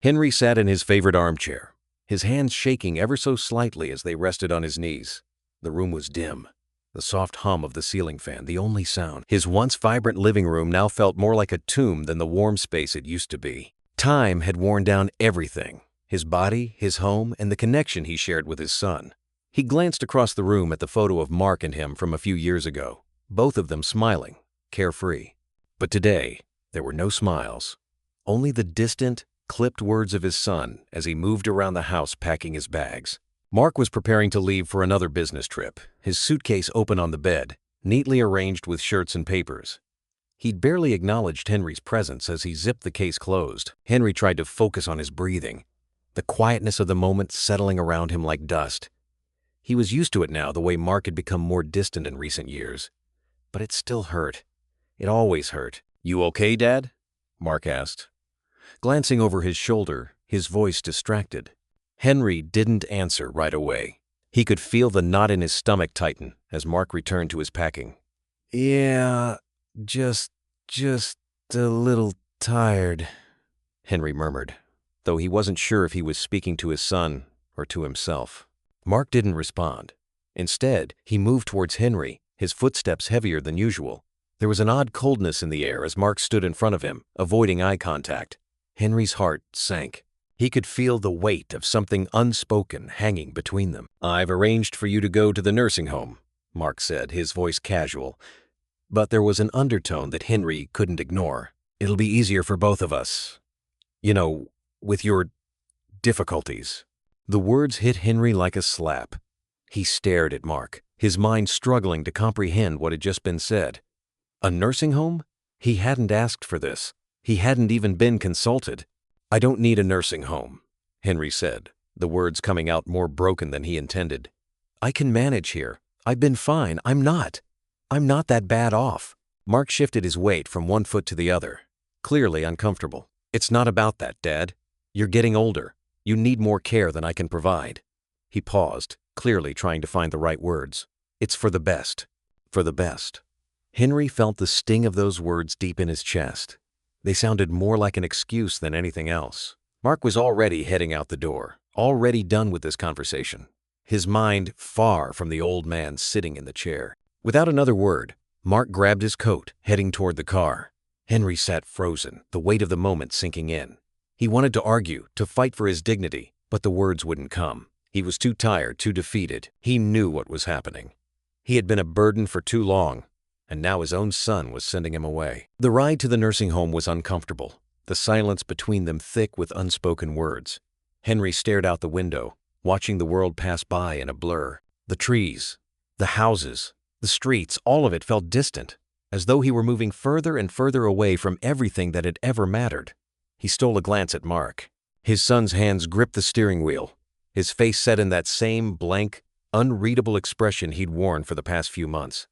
Henry sat in his favorite armchair, his hands shaking ever so slightly as they rested on his knees. The room was dim. The soft hum of the ceiling fan, the only sound. His once vibrant living room now felt more like a tomb than the warm space it used to be. Time had worn down everything, his body, his home, and the connection he shared with his son. He glanced across the room at the photo of Mark and him from a few years ago, both of them smiling, carefree. But today, there were no smiles, only the distant, clipped words of his son as he moved around the house packing his bags. Mark was preparing to leave for another business trip, his suitcase open on the bed, neatly arranged with shirts and papers. He'd barely acknowledged Henry's presence as he zipped the case closed. Henry tried to focus on his breathing, the quietness of the moment settling around him like dust. He was used to it now, the way Mark had become more distant in recent years. But it still hurt. It always hurt. "You okay, Dad?" Mark asked. Glancing over his shoulder, his voice distracted. Henry didn't answer right away. He could feel the knot in his stomach tighten as Mark returned to his packing. "Yeah, just a little tired," Henry murmured, though he wasn't sure if he was speaking to his son or to himself. Mark didn't respond. Instead, he moved towards Henry, his footsteps heavier than usual. There was an odd coldness in the air as Mark stood in front of him, avoiding eye contact. Henry's heart sank. He could feel the weight of something unspoken hanging between them. "I've arranged for you to go to the nursing home," Mark said, his voice casual. But there was an undertone that Henry couldn't ignore. "It'll be easier for both of us. You know, with your difficulties." The words hit Henry like a slap. He stared at Mark, his mind struggling to comprehend what had just been said. A nursing home? He hadn't asked for this. He hadn't even been consulted. "I don't need a nursing home," Henry said, the words coming out more broken than he intended. "I can manage here. I've been fine. I'm not that bad off." Mark shifted his weight from one foot to the other, clearly uncomfortable. "It's not about that, Dad. You're getting older. You need more care than I can provide." He paused, clearly trying to find the right words. "It's for the best. For the best." Henry felt the sting of those words deep in his chest. They sounded more like an excuse than anything else. Mark was already heading out the door, already done with this conversation, his mind far from the old man sitting in the chair. Without another word, Mark grabbed his coat, heading toward the car. Henry sat frozen, the weight of the moment sinking in. He wanted to argue, to fight for his dignity, but the words wouldn't come. He was too tired, too defeated. He knew what was happening. He had been a burden for too long, and now his own son was sending him away. The ride to the nursing home was uncomfortable, the silence between them thick with unspoken words. Henry stared out the window, watching the world pass by in a blur. The trees, the houses, the streets, all of it felt distant, as though he were moving further and further away from everything that had ever mattered. He stole a glance at Mark. His son's hands gripped the steering wheel, his face set in that same blank, unreadable expression he'd worn for the past few months.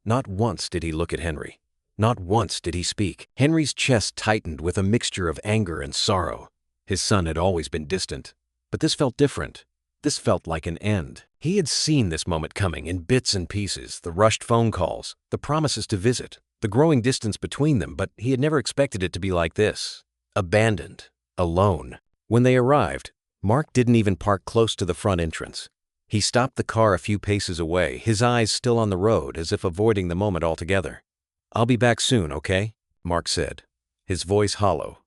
Not once did he look at Henry. Not once did he speak. Henry's chest tightened with a mixture of anger and sorrow. His son had always been distant, but this felt different. This felt like an end. He had seen this moment coming in bits and pieces, the rushed phone calls, the promises to visit, the growing distance between them, but he had never expected it to be like this. Abandoned. Alone. When they arrived, Mark didn't even park close to the front entrance. He stopped the car a few paces away, his eyes still on the road, as if avoiding the moment altogether. "I'll be back soon, okay?" Mark said, his voice hollow,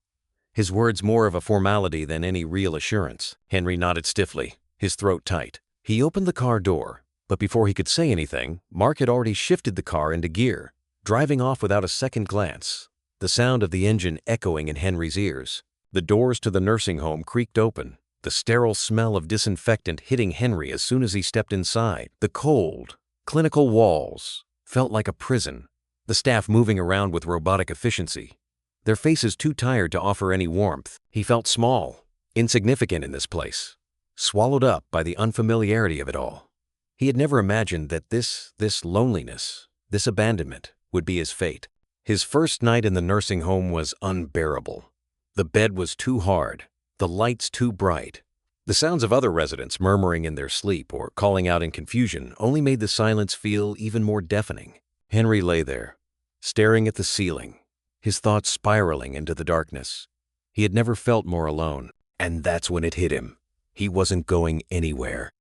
his words more of a formality than any real assurance. Henry nodded stiffly, his throat tight. He opened the car door, but before he could say anything, Mark had already shifted the car into gear, driving off without a second glance, the sound of the engine echoing in Henry's ears. The doors to the nursing home creaked open, the sterile smell of disinfectant hitting Henry as soon as he stepped inside. The cold, clinical walls felt like a prison, the staff moving around with robotic efficiency, their faces too tired to offer any warmth. He felt small, insignificant in this place, swallowed up by the unfamiliarity of it all. He had never imagined that this loneliness, this abandonment, would be his fate. His first night in the nursing home was unbearable. The bed was too hard, the lights too bright. The sounds of other residents murmuring in their sleep or calling out in confusion only made the silence feel even more deafening. Henry lay there, staring at the ceiling, his thoughts spiraling into the darkness. He had never felt more alone. And that's when it hit him. He wasn't going anywhere.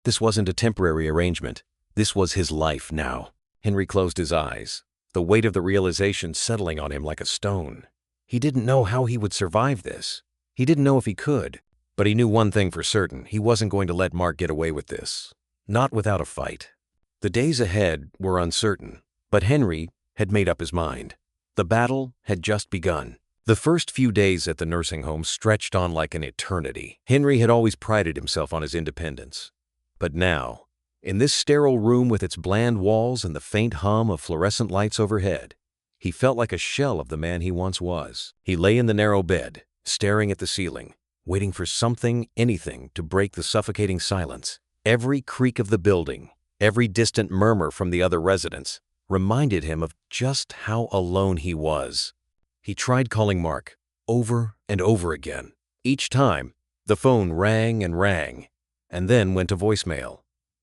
This wasn't a temporary arrangement. This was his life now. Henry closed his eyes, the weight of the realization settling on him like a stone. He didn't know how he would survive this. He didn't know if he could. But he knew one thing for certain. He wasn't going to let Mark get away with this. Not without a fight. The days ahead were uncertain, but Henry had made up his mind. The battle had just begun. The first few days at the nursing home stretched on like an eternity. Henry had always prided himself on his independence. But now, in this sterile room with its bland walls and the faint hum of fluorescent lights overhead, he felt like a shell of the man he once was. He lay in the narrow bed, staring at the ceiling, waiting for something, anything, to break the suffocating silence. Every creak of the building, every distant murmur from the other residents, reminded him of just how alone he was. He tried calling Mark, over and over again. Each time, the phone rang and then went to voicemail.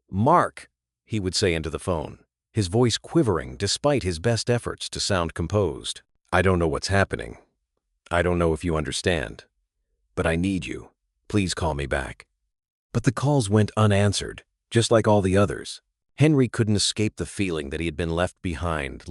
"Mark," he would say into the phone, his voice quivering despite his best efforts to sound composed. "I don't know what's happening. I don't know if you understand. But I need you. Please call me back." But the calls went unanswered, just like all the others. Henry couldn't escape the feeling that he had been left behind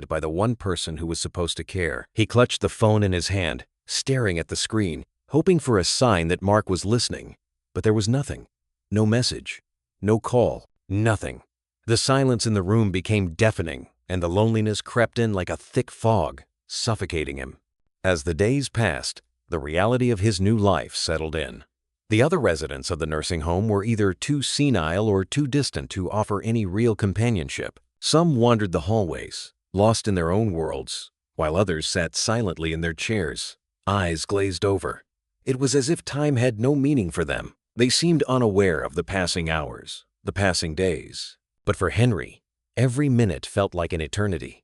by the one person who was supposed to care. He clutched the phone in his hand, staring at the screen, hoping for a sign that Mark was listening. But there was nothing. No message. No call. Nothing. The silence in the room became deafening, and the loneliness crept in like a thick fog, suffocating him. As the days passed, the reality of his new life settled in. The other residents of the nursing home were either too senile or too distant to offer any real companionship. Some wandered the hallways, lost in their own worlds, while others sat silently in their chairs, eyes glazed over. It was as if time had no meaning for them. They seemed unaware of the passing hours, the passing days. But for Henry, every minute felt like an eternity.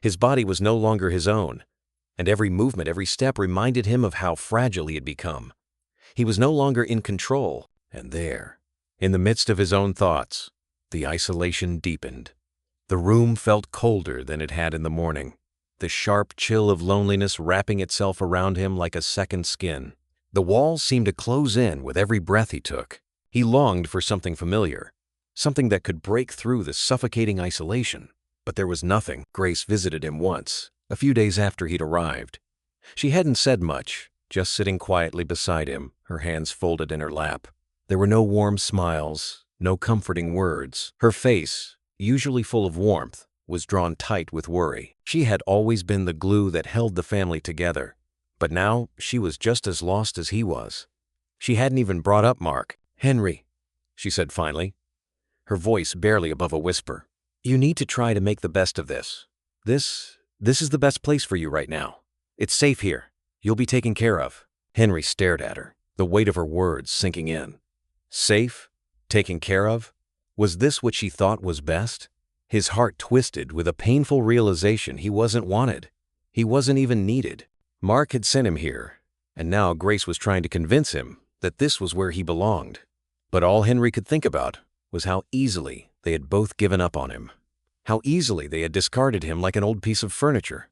His body was no longer his own, and every movement, every step reminded him of how fragile he had become. He was no longer in control, and there, in the midst of his own thoughts, the isolation deepened. The room felt colder than it had in the morning, the sharp chill of loneliness wrapping itself around him like a second skin. The walls seemed to close in with every breath he took. He longed for something familiar, something that could break through the suffocating isolation. But there was nothing. Grace visited him once, a few days after he'd arrived. She hadn't said much, just sitting quietly beside him, her hands folded in her lap. There were no warm smiles, no comforting words. Her face, usually full of warmth, was drawn tight with worry. She had always been the glue that held the family together, but now she was just as lost as he was. She hadn't even brought up Mark. "Henry," she said finally, her voice barely above a whisper, "you need to try to make the best of this. This is the best place for you right now. It's safe here. You'll be taken care of." Henry stared at her, the weight of her words sinking in. Safe? Taken care of? Was this what she thought was best? His heart twisted with a painful realization he wasn't wanted. He wasn't even needed. Mark had sent him here, and now Grace was trying to convince him that this was where he belonged. But all Henry could think about was how easily they had both given up on him. How easily they had discarded him like an old piece of furniture.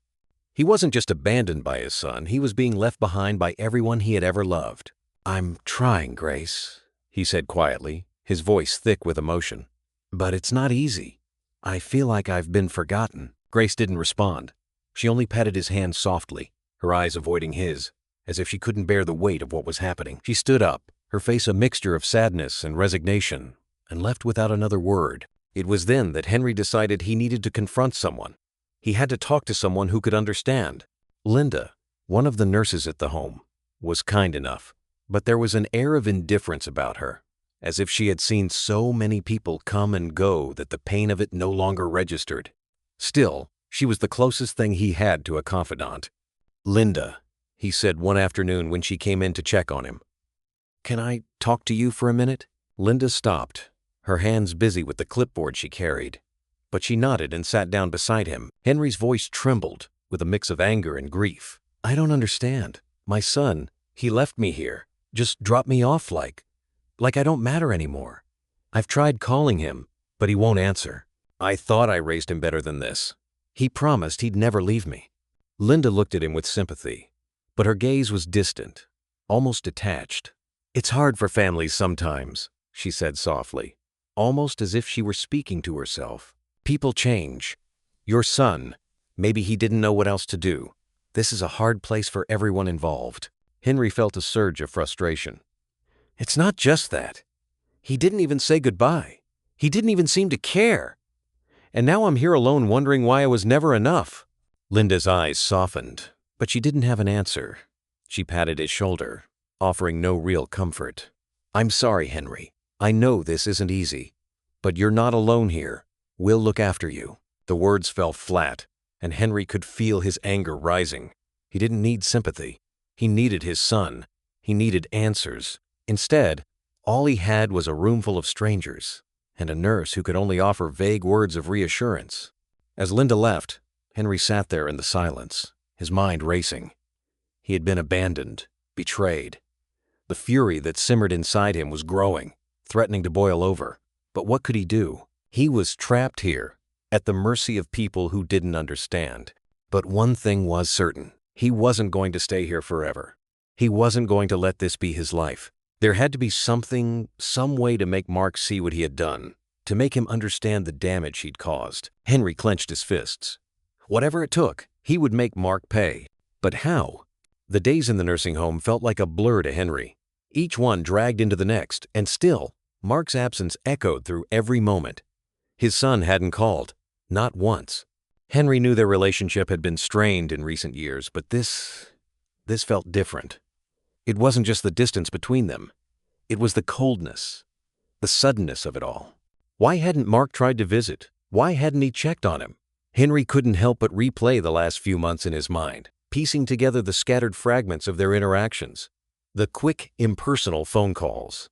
He wasn't just abandoned by his son, he was being left behind by everyone he had ever loved. "I'm trying, Grace," he said quietly, his voice thick with emotion. "But it's not easy. I feel like I've been forgotten." Grace didn't respond. She only patted his hand softly, her eyes avoiding his, as if she couldn't bear the weight of what was happening. She stood up, her face a mixture of sadness and resignation, and left without another word. It was then that Henry decided he needed to confront someone. He had to talk to someone who could understand. Linda, one of the nurses at the home, was kind enough, but there was an air of indifference about her, as if she had seen so many people come and go that the pain of it no longer registered. Still, she was the closest thing he had to a confidant. "Linda," he said one afternoon when she came in to check on him. "Can I talk to you for a minute?" Linda stopped, her hands busy with the clipboard she carried. But she nodded and sat down beside him. Henry's voice trembled with a mix of anger and grief. "I don't understand. My son, he left me here, just dropped me off like I don't matter anymore. I've tried calling him, but he won't answer. I thought I raised him better than this. He promised he'd never leave me." Linda looked at him with sympathy, but her gaze was distant, almost detached. "It's hard for families sometimes," she said softly, almost as if she were speaking to herself. "People change. Your son, maybe he didn't know what else to do. This is a hard place for everyone involved." Henry felt a surge of frustration. "It's not just that. He didn't even say goodbye. He didn't even seem to care. And now I'm here alone wondering why I was never enough." Linda's eyes softened, but she didn't have an answer. She patted his shoulder, offering no real comfort. "I'm sorry, Henry. I know this isn't easy, but you're not alone here. We'll look after you." The words fell flat, and Henry could feel his anger rising. He didn't need sympathy. He needed his son. He needed answers. Instead, all he had was a room full of strangers, and a nurse who could only offer vague words of reassurance. As Linda left, Henry sat there in the silence, his mind racing. He had been abandoned, betrayed. The fury that simmered inside him was growing, threatening to boil over. But what could he do? He was trapped here, at the mercy of people who didn't understand. But one thing was certain. He wasn't going to stay here forever. He wasn't going to let this be his life. There had to be something, some way to make Mark see what he had done, to make him understand the damage he'd caused. Henry clenched his fists. Whatever it took, he would make Mark pay. But how? The days in the nursing home felt like a blur to Henry. Each one dragged into the next, and still, Mark's absence echoed through every moment. His son hadn't called, not once. Henry knew their relationship had been strained in recent years, but this felt different. It wasn't just the distance between them. It was the coldness, the suddenness of it all. Why hadn't Mark tried to visit? Why hadn't he checked on him? Henry couldn't help but replay the last few months in his mind, piecing together the scattered fragments of their interactions. The quick, impersonal phone calls.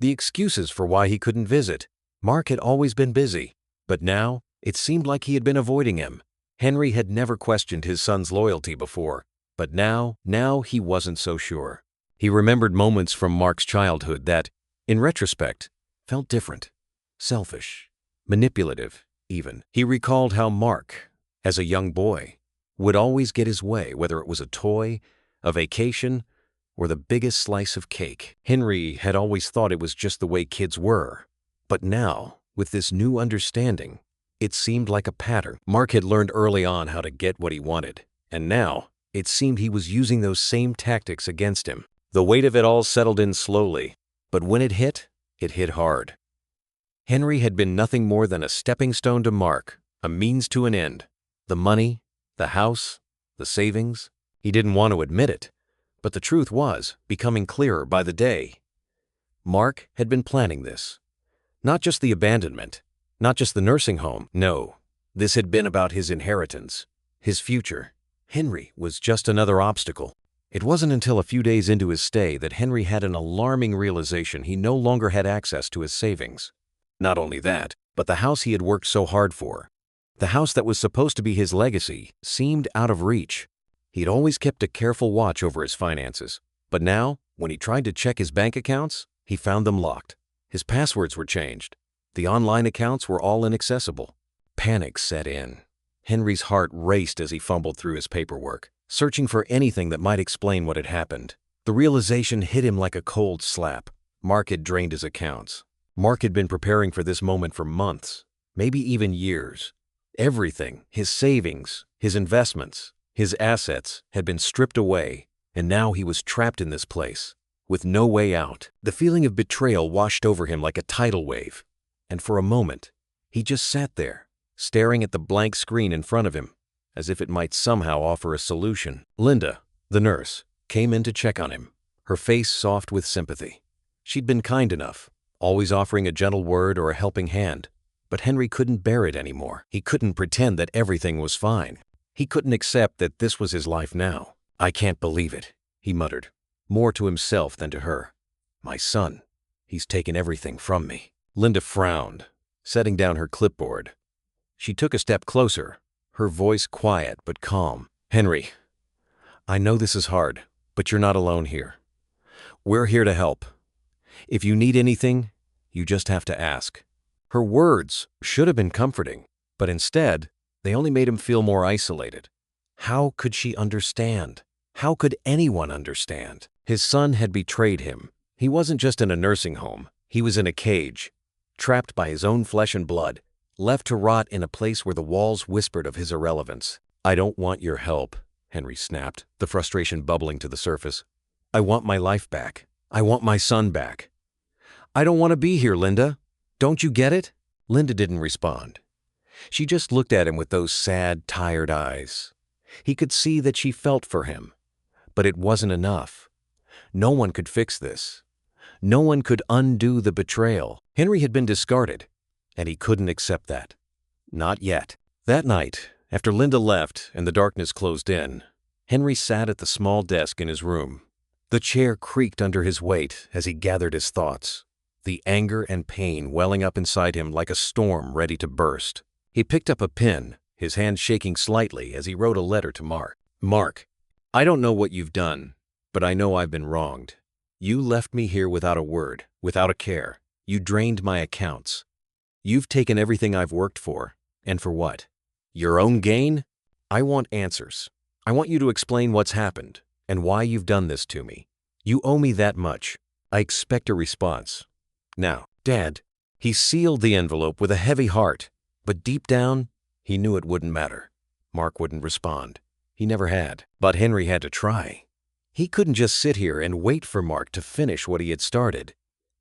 The excuses for why he couldn't visit. Mark had always been busy, but now it seemed like he had been avoiding him. Henry had never questioned his son's loyalty before, but now he wasn't so sure. He remembered moments from Mark's childhood that, in retrospect, felt different, selfish, manipulative, even. He recalled how Mark, as a young boy, would always get his way, whether it was a toy, a vacation, or the biggest slice of cake. Henry had always thought it was just the way kids were. But now, with this new understanding, it seemed like a pattern. Mark had learned early on how to get what he wanted, and now it seemed he was using those same tactics against him. The weight of it all settled in slowly, but when it hit hard. Henry had been nothing more than a stepping stone to Mark, a means to an end. The money, the house, the savings. He didn't want to admit it, but the truth was becoming clearer by the day. Mark had been planning this. Not just the abandonment, not just the nursing home. No, this had been about his inheritance, his future. Henry was just another obstacle. It wasn't until a few days into his stay that Henry had an alarming realization he no longer had access to his savings. Not only that, but the house he had worked so hard for, the house that was supposed to be his legacy, seemed out of reach. He'd always kept a careful watch over his finances, but now, when he tried to check his bank accounts, he found them locked. His passwords were changed. The online accounts were all inaccessible. Panic set in. Henry's heart raced as he fumbled through his paperwork, searching for anything that might explain what had happened. The realization hit him like a cold slap. Mark had drained his accounts. Mark had been preparing for this moment for months, maybe even years. Everything, his savings, his investments, his assets, had been stripped away, and now he was trapped in this place, with no way out. The feeling of betrayal washed over him like a tidal wave, and for a moment, he just sat there, staring at the blank screen in front of him, as if it might somehow offer a solution. Linda, the nurse, came in to check on him, her face soft with sympathy. She'd been kind enough, always offering a gentle word or a helping hand, but Henry couldn't bear it anymore. He couldn't pretend that everything was fine. He couldn't accept that this was his life now. "I can't believe it," he muttered, more to himself than to her. "My son, he's taken everything from me." Linda frowned, setting down her clipboard. She took a step closer, her voice quiet but calm. "Henry, I know this is hard, but you're not alone here. We're here to help. If you need anything, you just have to ask." Her words should have been comforting, but instead, they only made him feel more isolated. How could she understand? How could anyone understand? His son had betrayed him. He wasn't just in a nursing home. He was in a cage, trapped by his own flesh and blood, left to rot in a place where the walls whispered of his irrelevance. "I don't want your help," Henry snapped, the frustration bubbling to the surface. "I want my life back. I want my son back." "I don't want to be here, Linda. Don't you get it?" Linda didn't respond. She just looked at him with those sad, tired eyes. He could see that she felt for him. But it wasn't enough. No one could fix this. No one could undo the betrayal. Henry had been discarded, and he couldn't accept that. Not yet. That night, after Linda left and the darkness closed in, Henry sat at the small desk in his room. The chair creaked under his weight as he gathered his thoughts, the anger and pain welling up inside him like a storm ready to burst. He picked up a pen, his hand shaking slightly as he wrote a letter to Mark. "Mark, I don't know what you've done, but I know I've been wronged. You left me here without a word, without a care. You drained my accounts. You've taken everything I've worked for, and for what? Your own gain? I want answers. I want you to explain what's happened, and why you've done this to me. You owe me that much. I expect a response. Now, Dad." He sealed the envelope with a heavy heart, but deep down, he knew it wouldn't matter. Mark wouldn't respond. He never had. But Henry had to try. He couldn't just sit here and wait for Mark to finish what he had started.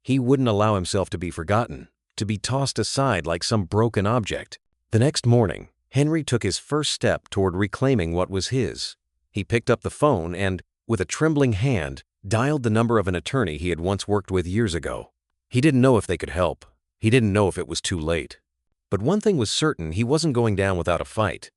He wouldn't allow himself to be forgotten, to be tossed aside like some broken object. The next morning, Henry took his first step toward reclaiming what was his. He picked up the phone and, with a trembling hand, dialed the number of an attorney he had once worked with years ago. He didn't know if they could help. He didn't know if it was too late. But one thing was certain, he wasn't going down without a fight.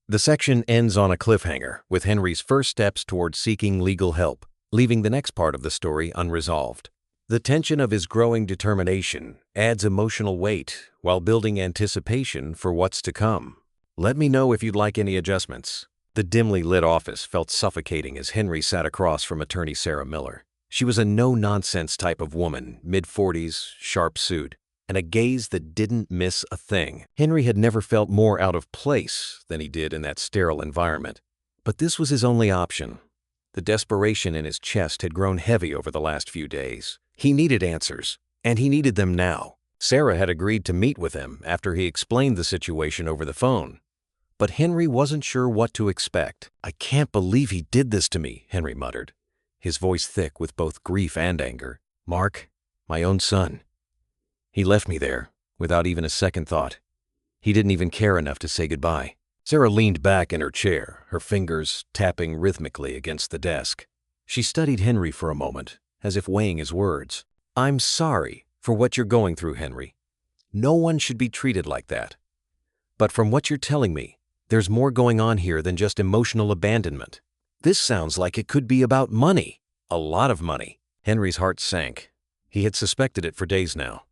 The section ends on a cliffhanger, with Henry's first steps toward seeking legal help, leaving the next part of the story unresolved. The tension of his growing determination adds emotional weight while building anticipation for what's to come. Let me know if you'd like any adjustments. The dimly lit office felt suffocating as Henry sat across from attorney Sarah Miller. She was a no-nonsense type of woman, mid-40s, sharp-sued, and a gaze that didn't miss a thing. Henry had never felt more out of place than he did in that sterile environment. But this was his only option. The desperation in his chest had grown heavy over the last few days. He needed answers, and he needed them now. Sarah had agreed to meet with him after he explained the situation over the phone. But Henry wasn't sure what to expect. "I can't believe he did this to me," Henry muttered, his voice thick with both grief and anger. "Mark, my own son. He left me there, without even a second thought. He didn't even care enough to say goodbye." Sarah leaned back in her chair, her fingers tapping rhythmically against the desk. She studied Henry for a moment, as if weighing his words. "I'm sorry for what you're going through, Henry. No one should be treated like that. But from what you're telling me, there's more going on here than just emotional abandonment. This sounds like it could be about money. A lot of money." Henry's heart sank. He had suspected it for days now.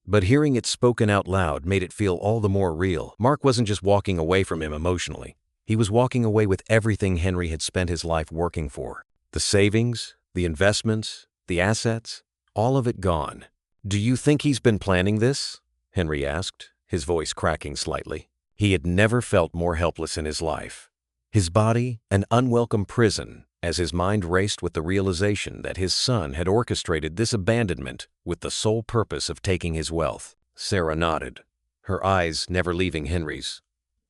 But hearing it spoken out loud made it feel all the more real. Mark wasn't just walking away from him emotionally. He was walking away with everything Henry had spent his life working for. The savings, the investments, the assets, all of it gone. "Do you think he's been planning this?" Henry asked, his voice cracking slightly. He had never felt more helpless in his life. His body, an unwelcome prison, as his mind raced with the realization that his son had orchestrated this abandonment with the sole purpose of taking his wealth. Sarah nodded, her eyes never leaving Henry's.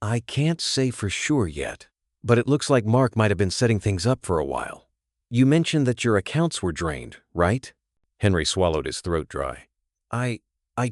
"I can't say for sure yet, but it looks like Mark might have been setting things up for a while. You mentioned that your accounts were drained, right?" Henry swallowed his throat dry. I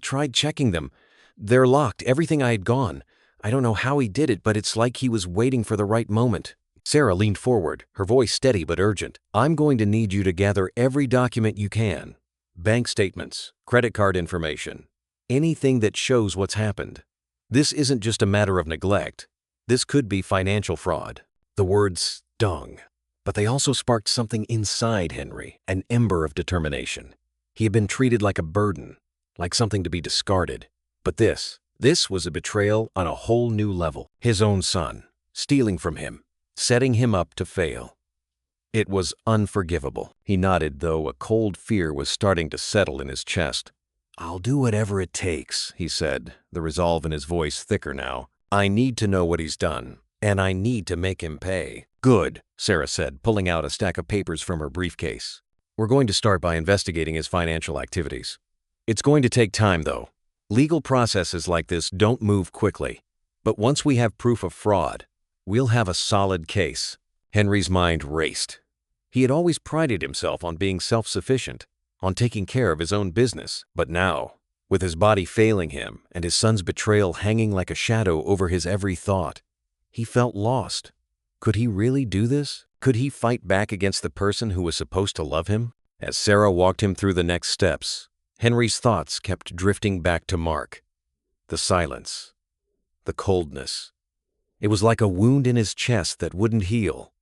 tried checking them. They're locked, everything I had gone. I don't know how he did it, but it's like he was waiting for the right moment." Sarah leaned forward, her voice steady but urgent. "I'm going to need you to gather every document you can. Bank statements, credit card information, anything that shows what's happened. This isn't just a matter of neglect. This could be financial fraud." The words stung, but they also sparked something inside Henry, an ember of determination. He had been treated like a burden, like something to be discarded. But this was a betrayal on a whole new level. His own son, stealing from him, setting him up to fail. It was unforgivable. He nodded, though a cold fear was starting to settle in his chest. "I'll do whatever it takes," he said, the resolve in his voice thicker now. "I need to know what he's done, and I need to make him pay." "Good," Sarah said, pulling out a stack of papers from her briefcase. We're going to start by investigating his financial activities. It's going to take time, though. Legal processes like this don't move quickly. But once we have proof of fraud, we'll have a solid case. Henry's mind raced. He had always prided himself on being self-sufficient, on taking care of his own business. But now, with his body failing him and his son's betrayal hanging like a shadow over his every thought, he felt lost. Could he really do this? Could he fight back against the person who was supposed to love him? As Sarah walked him through the next steps, Henry's thoughts kept drifting back to Mark. The silence. The coldness. It was like a wound in his chest that wouldn't heal.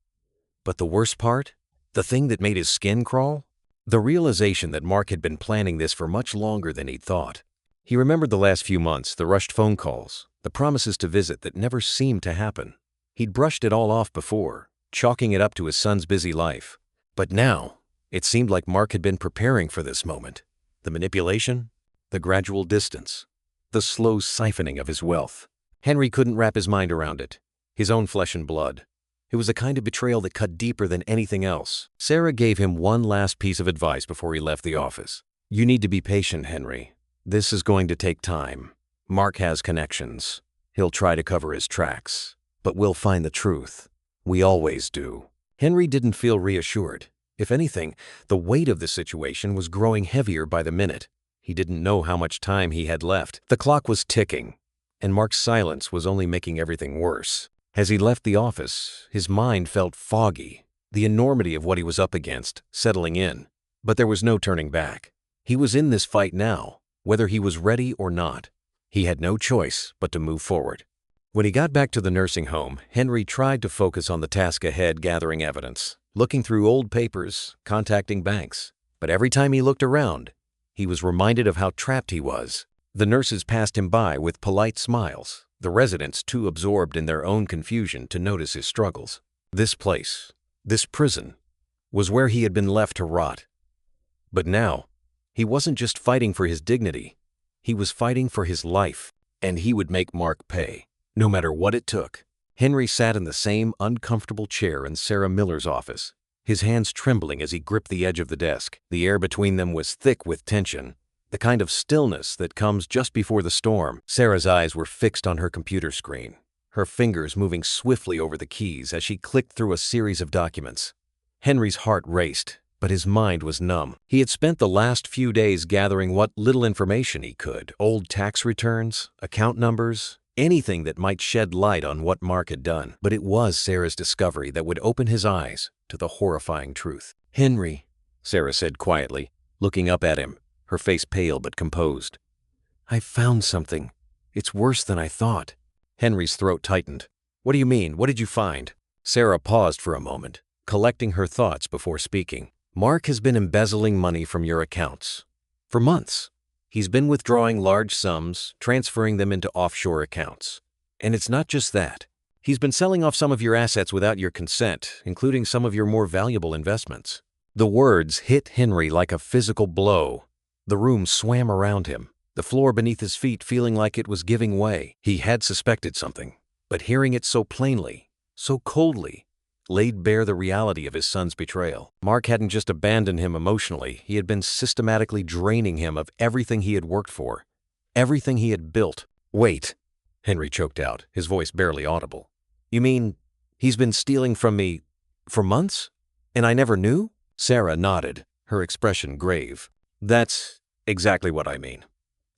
But the worst part? The thing that made his skin crawl? The realization that Mark had been planning this for much longer than he'd thought. He remembered the last few months, the rushed phone calls, the promises to visit that never seemed to happen. He'd brushed it all off before, chalking it up to his son's busy life. But now, it seemed like Mark had been preparing for this moment. The manipulation, the gradual distance, the slow siphoning of his wealth. Henry couldn't wrap his mind around it. His own flesh and blood. It was a kind of betrayal that cut deeper than anything else. Sarah gave him one last piece of advice before he left the office. You need to be patient, Henry. This is going to take time. Mark has connections. He'll try to cover his tracks. But we'll find the truth. We always do. Henry didn't feel reassured. If anything, the weight of the situation was growing heavier by the minute. He didn't know how much time he had left. The clock was ticking, and Mark's silence was only making everything worse. As he left the office, his mind felt foggy, the enormity of what he was up against settling in. But there was no turning back. He was in this fight now, whether he was ready or not. He had no choice but to move forward. When he got back to the nursing home, Henry tried to focus on the task ahead, gathering evidence, looking through old papers, contacting banks. But every time he looked around, he was reminded of how trapped he was. The nurses passed him by with polite smiles, the residents too absorbed in their own confusion to notice his struggles. This place, this prison, was where he had been left to rot. But now, he wasn't just fighting for his dignity. He was fighting for his life, and he would make Mark pay, no matter what it took. Henry sat in the same uncomfortable chair in Sarah Miller's office, his hands trembling as he gripped the edge of the desk. The air between them was thick with tension, the kind of stillness that comes just before the storm. Sarah's eyes were fixed on her computer screen, her fingers moving swiftly over the keys as she clicked through a series of documents. Henry's heart raced, but his mind was numb. He had spent the last few days gathering what little information he could, old tax returns, account numbers, anything that might shed light on what Mark had done. But it was Sarah's discovery that would open his eyes to the horrifying truth. Henry, Sarah said quietly, looking up at him, her face pale but composed. I found something. It's worse than I thought. Henry's throat tightened. What do you mean? What did you find? Sarah paused for a moment, collecting her thoughts before speaking. Mark has been embezzling money from your accounts. For months. He's been withdrawing large sums, transferring them into offshore accounts. And it's not just that. He's been selling off some of your assets without your consent, including some of your more valuable investments. The words hit Henry like a physical blow. The room swam around him, the floor beneath his feet feeling like it was giving way. He had suspected something, but hearing it so plainly, so coldly, laid bare the reality of his son's betrayal. Mark hadn't just abandoned him emotionally, he had been systematically draining him of everything he had worked for, everything he had built. Wait, Henry choked out, his voice barely audible. You mean he's been stealing from me for months? And I never knew? Sarah nodded, her expression grave. That's exactly what I mean.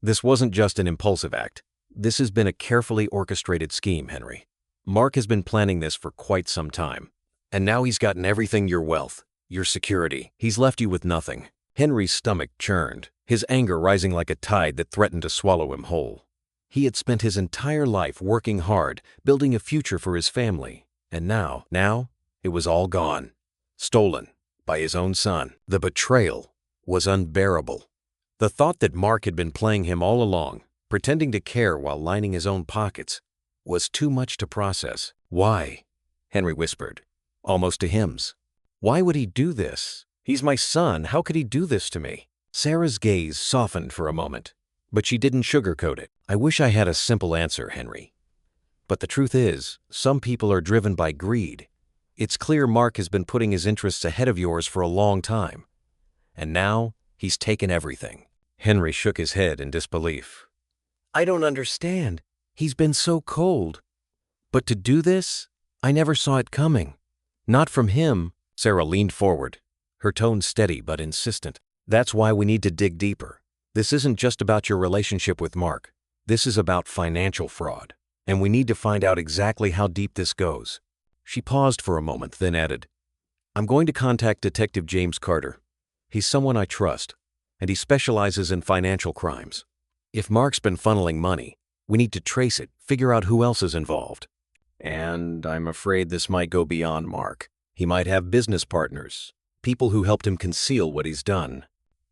This wasn't just an impulsive act. This has been a carefully orchestrated scheme, Henry. Mark has been planning this for quite some time. And now he's gotten everything: your wealth, your security. He's left you with nothing. Henry's stomach churned, his anger rising like a tide that threatened to swallow him whole. He had spent his entire life working hard, building a future for his family. And now it was all gone. Stolen by his own son. The betrayal was unbearable. The thought that Mark had been playing him all along, pretending to care while lining his own pockets, was too much to process. Why? Henry whispered, almost to hymns. Why would he do this? He's my son. How could he do this to me? Sarah's gaze softened for a moment, but she didn't sugarcoat it. I wish I had a simple answer, Henry. But the truth is, some people are driven by greed. It's clear Mark has been putting his interests ahead of yours for a long time. And now, he's taken everything. Henry shook his head in disbelief. I don't understand. He's been so cold. But to do this? I never saw it coming. Not from him. Sarah leaned forward, her tone steady but insistent. That's why we need to dig deeper. This isn't just about your relationship with Mark. This is about financial fraud. And we need to find out exactly how deep this goes. She paused for a moment, then added, I'm going to contact Detective James Carter. He's someone I trust, and he specializes in financial crimes. If Mark's been funneling money, we need to trace it, figure out who else is involved. And I'm afraid this might go beyond Mark. He might have business partners, people who helped him conceal what he's done.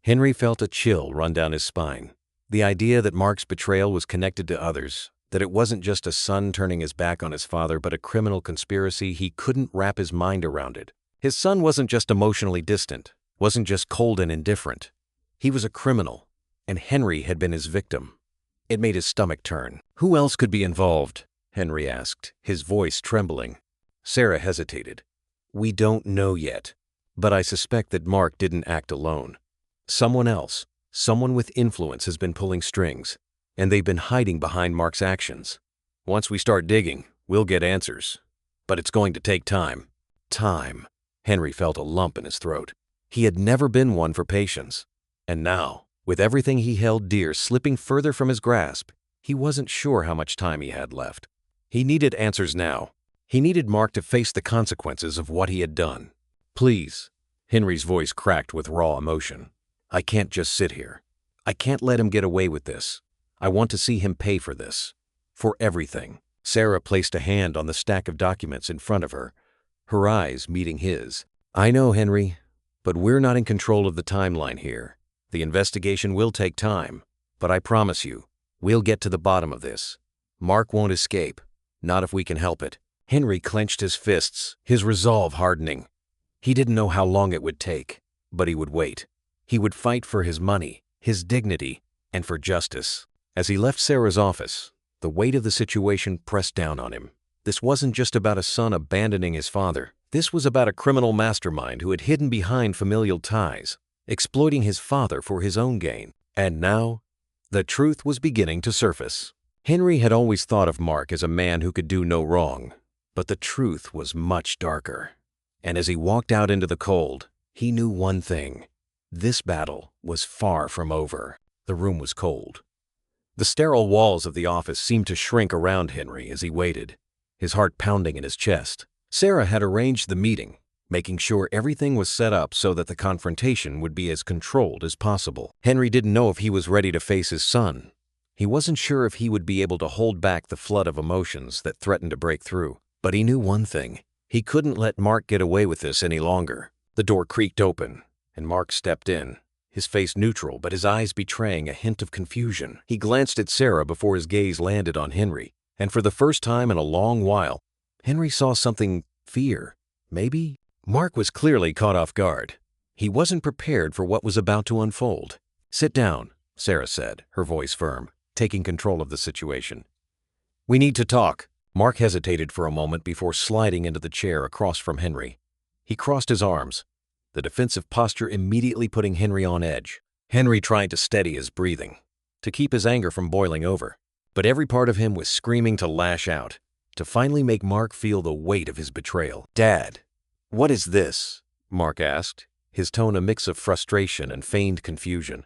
Henry felt a chill run down his spine. The idea that Mark's betrayal was connected to others, that it wasn't just a son turning his back on his father but a criminal conspiracy, he couldn't wrap his mind around it. His son wasn't just emotionally distant, wasn't just cold and indifferent. He was a criminal, and Henry had been his victim. It made his stomach turn. Who else could be involved? Henry asked, his voice trembling. Sarah hesitated. We don't know yet, but I suspect that Mark didn't act alone. Someone else, someone with influence has been pulling strings, and they've been hiding behind Mark's actions. Once we start digging, we'll get answers. But it's going to take time. Time. Henry felt a lump in his throat. He had never been one for patience. And now, with everything he held dear slipping further from his grasp, he wasn't sure how much time he had left. He needed answers now. He needed Mark to face the consequences of what he had done. Please. Henry's voice cracked with raw emotion. I can't just sit here. I can't let him get away with this. I want to see him pay for this. For everything. Sarah placed a hand on the stack of documents in front of her, her eyes meeting his. I know, Henry, but we're not in control of the timeline here. The investigation will take time, but I promise you, we'll get to the bottom of this. Mark won't escape, not if we can help it. Henry clenched his fists, his resolve hardening. He didn't know how long it would take, but he would wait. He would fight for his money, his dignity, and for justice. As he left Sarah's office, the weight of the situation pressed down on him. This wasn't just about a son abandoning his father. This was about a criminal mastermind who had hidden behind familial ties, exploiting his father for his own gain. And now, the truth was beginning to surface. Henry had always thought of Mark as a man who could do no wrong, but the truth was much darker. And as he walked out into the cold, he knew one thing. This battle was far from over. The room was cold. The sterile walls of the office seemed to shrink around Henry as he waited, his heart pounding in his chest. Sarah had arranged the meeting, making sure everything was set up so that the confrontation would be as controlled as possible. Henry didn't know if he was ready to face his son. He wasn't sure if he would be able to hold back the flood of emotions that threatened to break through. But he knew one thing. He couldn't let Mark get away with this any longer. The door creaked open, and Mark stepped in, his face neutral but his eyes betraying a hint of confusion. He glanced at Sarah before his gaze landed on Henry, and for the first time in a long while, Henry saw something, fear, maybe? Mark was clearly caught off guard. He wasn't prepared for what was about to unfold. Sit down, Sarah said, her voice firm, taking control of the situation. We need to talk. Mark hesitated for a moment before sliding into the chair across from Henry. He crossed his arms, the defensive posture immediately putting Henry on edge. Henry tried to steady his breathing, to keep his anger from boiling over, but every part of him was screaming to lash out, to finally make Mark feel the weight of his betrayal. Dad, what is this? Mark asked, his tone a mix of frustration and feigned confusion.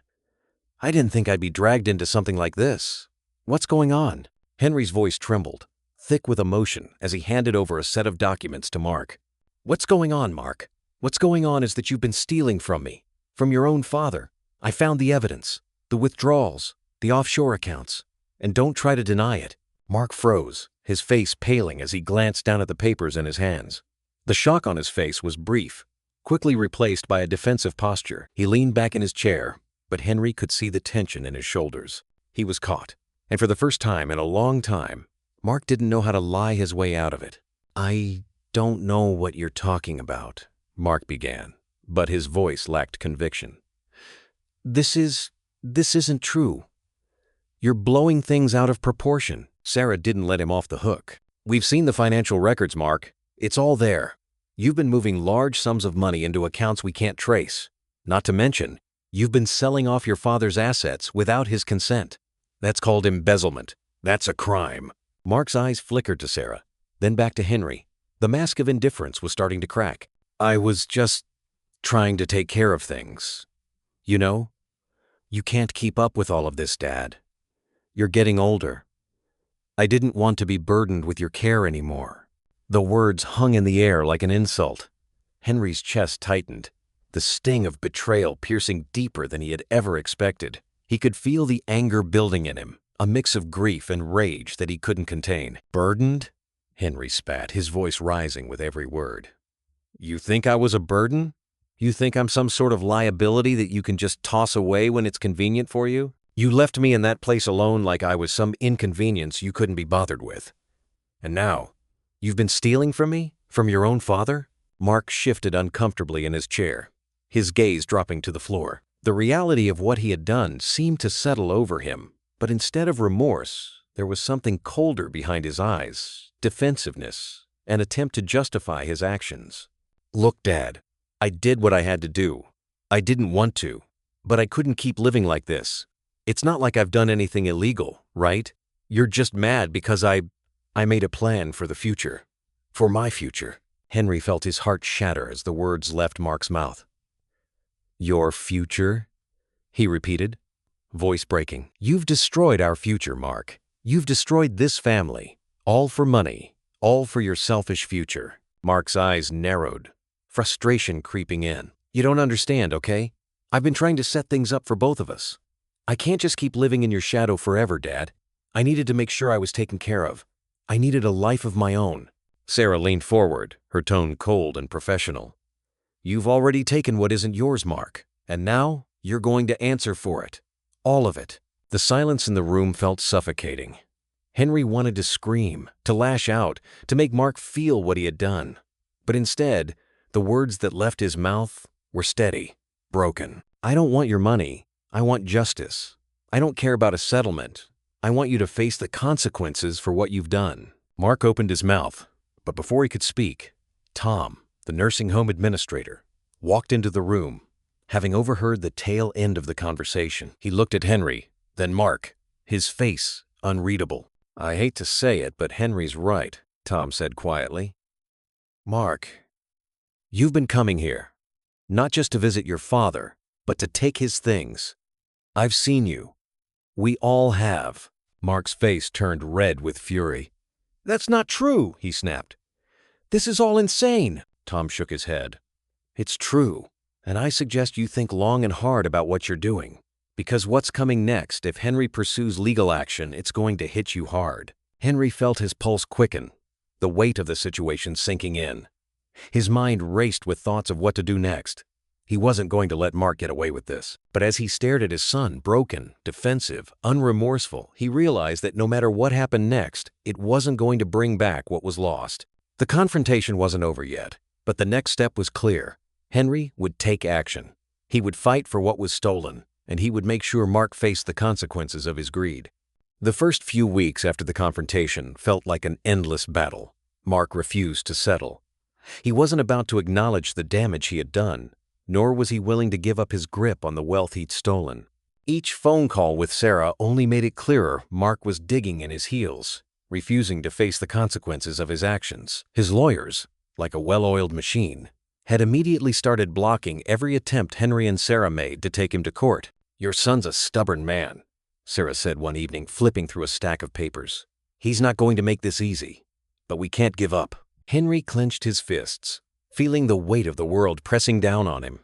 I didn't think I'd be dragged into something like this. What's going on? Henry's voice trembled, thick with emotion, as he handed over a set of documents to Mark. What's going on, Mark? What's going on is that you've been stealing from me, from your own father. I found the evidence, the withdrawals, the offshore accounts, and don't try to deny it. Mark froze, his face paling as he glanced down at the papers in his hands. The shock on his face was brief, quickly replaced by a defensive posture. He leaned back in his chair, but Henry could see the tension in his shoulders. He was caught, and for the first time in a long time, Mark didn't know how to lie his way out of it. I don't know what you're talking about, Mark began, but his voice lacked conviction. This isn't true. You're blowing things out of proportion. Sarah didn't let him off the hook. We've seen the financial records, Mark. It's all there. You've been moving large sums of money into accounts we can't trace. Not to mention, you've been selling off your father's assets without his consent. That's called embezzlement. That's a crime." Mark's eyes flickered to Sarah, then back to Henry. The mask of indifference was starting to crack. "I was just trying to take care of things. You know, you can't keep up with all of this, Dad. You're getting older. I didn't want to be burdened with your care anymore." The words hung in the air like an insult. Henry's chest tightened, the sting of betrayal piercing deeper than he had ever expected. He could feel the anger building in him, a mix of grief and rage that he couldn't contain. "Burdened?" Henry spat, his voice rising with every word. "You think I was a burden? You think I'm some sort of liability that you can just toss away when it's convenient for you? You left me in that place alone like I was some inconvenience you couldn't be bothered with. And now, you've been stealing from me? From your own father?" Mark shifted uncomfortably in his chair, his gaze dropping to the floor. The reality of what he had done seemed to settle over him, but instead of remorse, there was something colder behind his eyes, defensiveness, an attempt to justify his actions. "Look, Dad, I did what I had to do. I didn't want to, but I couldn't keep living like this. It's not like I've done anything illegal, right? You're just mad because I made a plan for the future. For my future." Henry felt his heart shatter as the words left Mark's mouth. "Your future?" he repeated, voice breaking. "You've destroyed our future, Mark. You've destroyed this family. All for money. All for your selfish future." Mark's eyes narrowed, frustration creeping in. "You don't understand, okay? I've been trying to set things up for both of us. I can't just keep living in your shadow forever, Dad. I needed to make sure I was taken care of. I needed a life of my own." Sarah leaned forward, her tone cold and professional. "You've already taken what isn't yours, Mark, and now you're going to answer for it. All of it." The silence in the room felt suffocating. Henry wanted to scream, to lash out, to make Mark feel what he had done. But instead, the words that left his mouth were steady, broken. "I don't want your money. I want justice. I don't care about a settlement. I want you to face the consequences for what you've done." Mark opened his mouth, but before he could speak, Tom, the nursing home administrator, walked into the room, having overheard the tail end of the conversation. He looked at Henry, then Mark, his face unreadable. "I hate to say it, but Henry's right," Tom said quietly. "Mark, you've been coming here, not just to visit your father, but to take his things. I've seen you. We all have." Mark's face turned red with fury. "That's not true," he snapped. "This is all insane." Tom shook his head. "It's true, and I suggest you think long and hard about what you're doing. Because what's coming next, if Henry pursues legal action, it's going to hit you hard." Henry felt his pulse quicken, the weight of the situation sinking in. His mind raced with thoughts of what to do next. He wasn't going to let Mark get away with this. But as he stared at his son, broken, defensive, unremorseful, he realized that no matter what happened next, it wasn't going to bring back what was lost. The confrontation wasn't over yet, but the next step was clear. Henry would take action. He would fight for what was stolen, and he would make sure Mark faced the consequences of his greed. The first few weeks after the confrontation felt like an endless battle. Mark refused to settle. He wasn't about to acknowledge the damage he had done, nor was he willing to give up his grip on the wealth he'd stolen. Each phone call with Sarah only made it clearer Mark was digging in his heels, refusing to face the consequences of his actions. His lawyers, like a well-oiled machine, had immediately started blocking every attempt Henry and Sarah made to take him to court. "Your son's a stubborn man," Sarah said one evening, flipping through a stack of papers. "He's not going to make this easy, but we can't give up." Henry clenched his fists, feeling the weight of the world pressing down on him.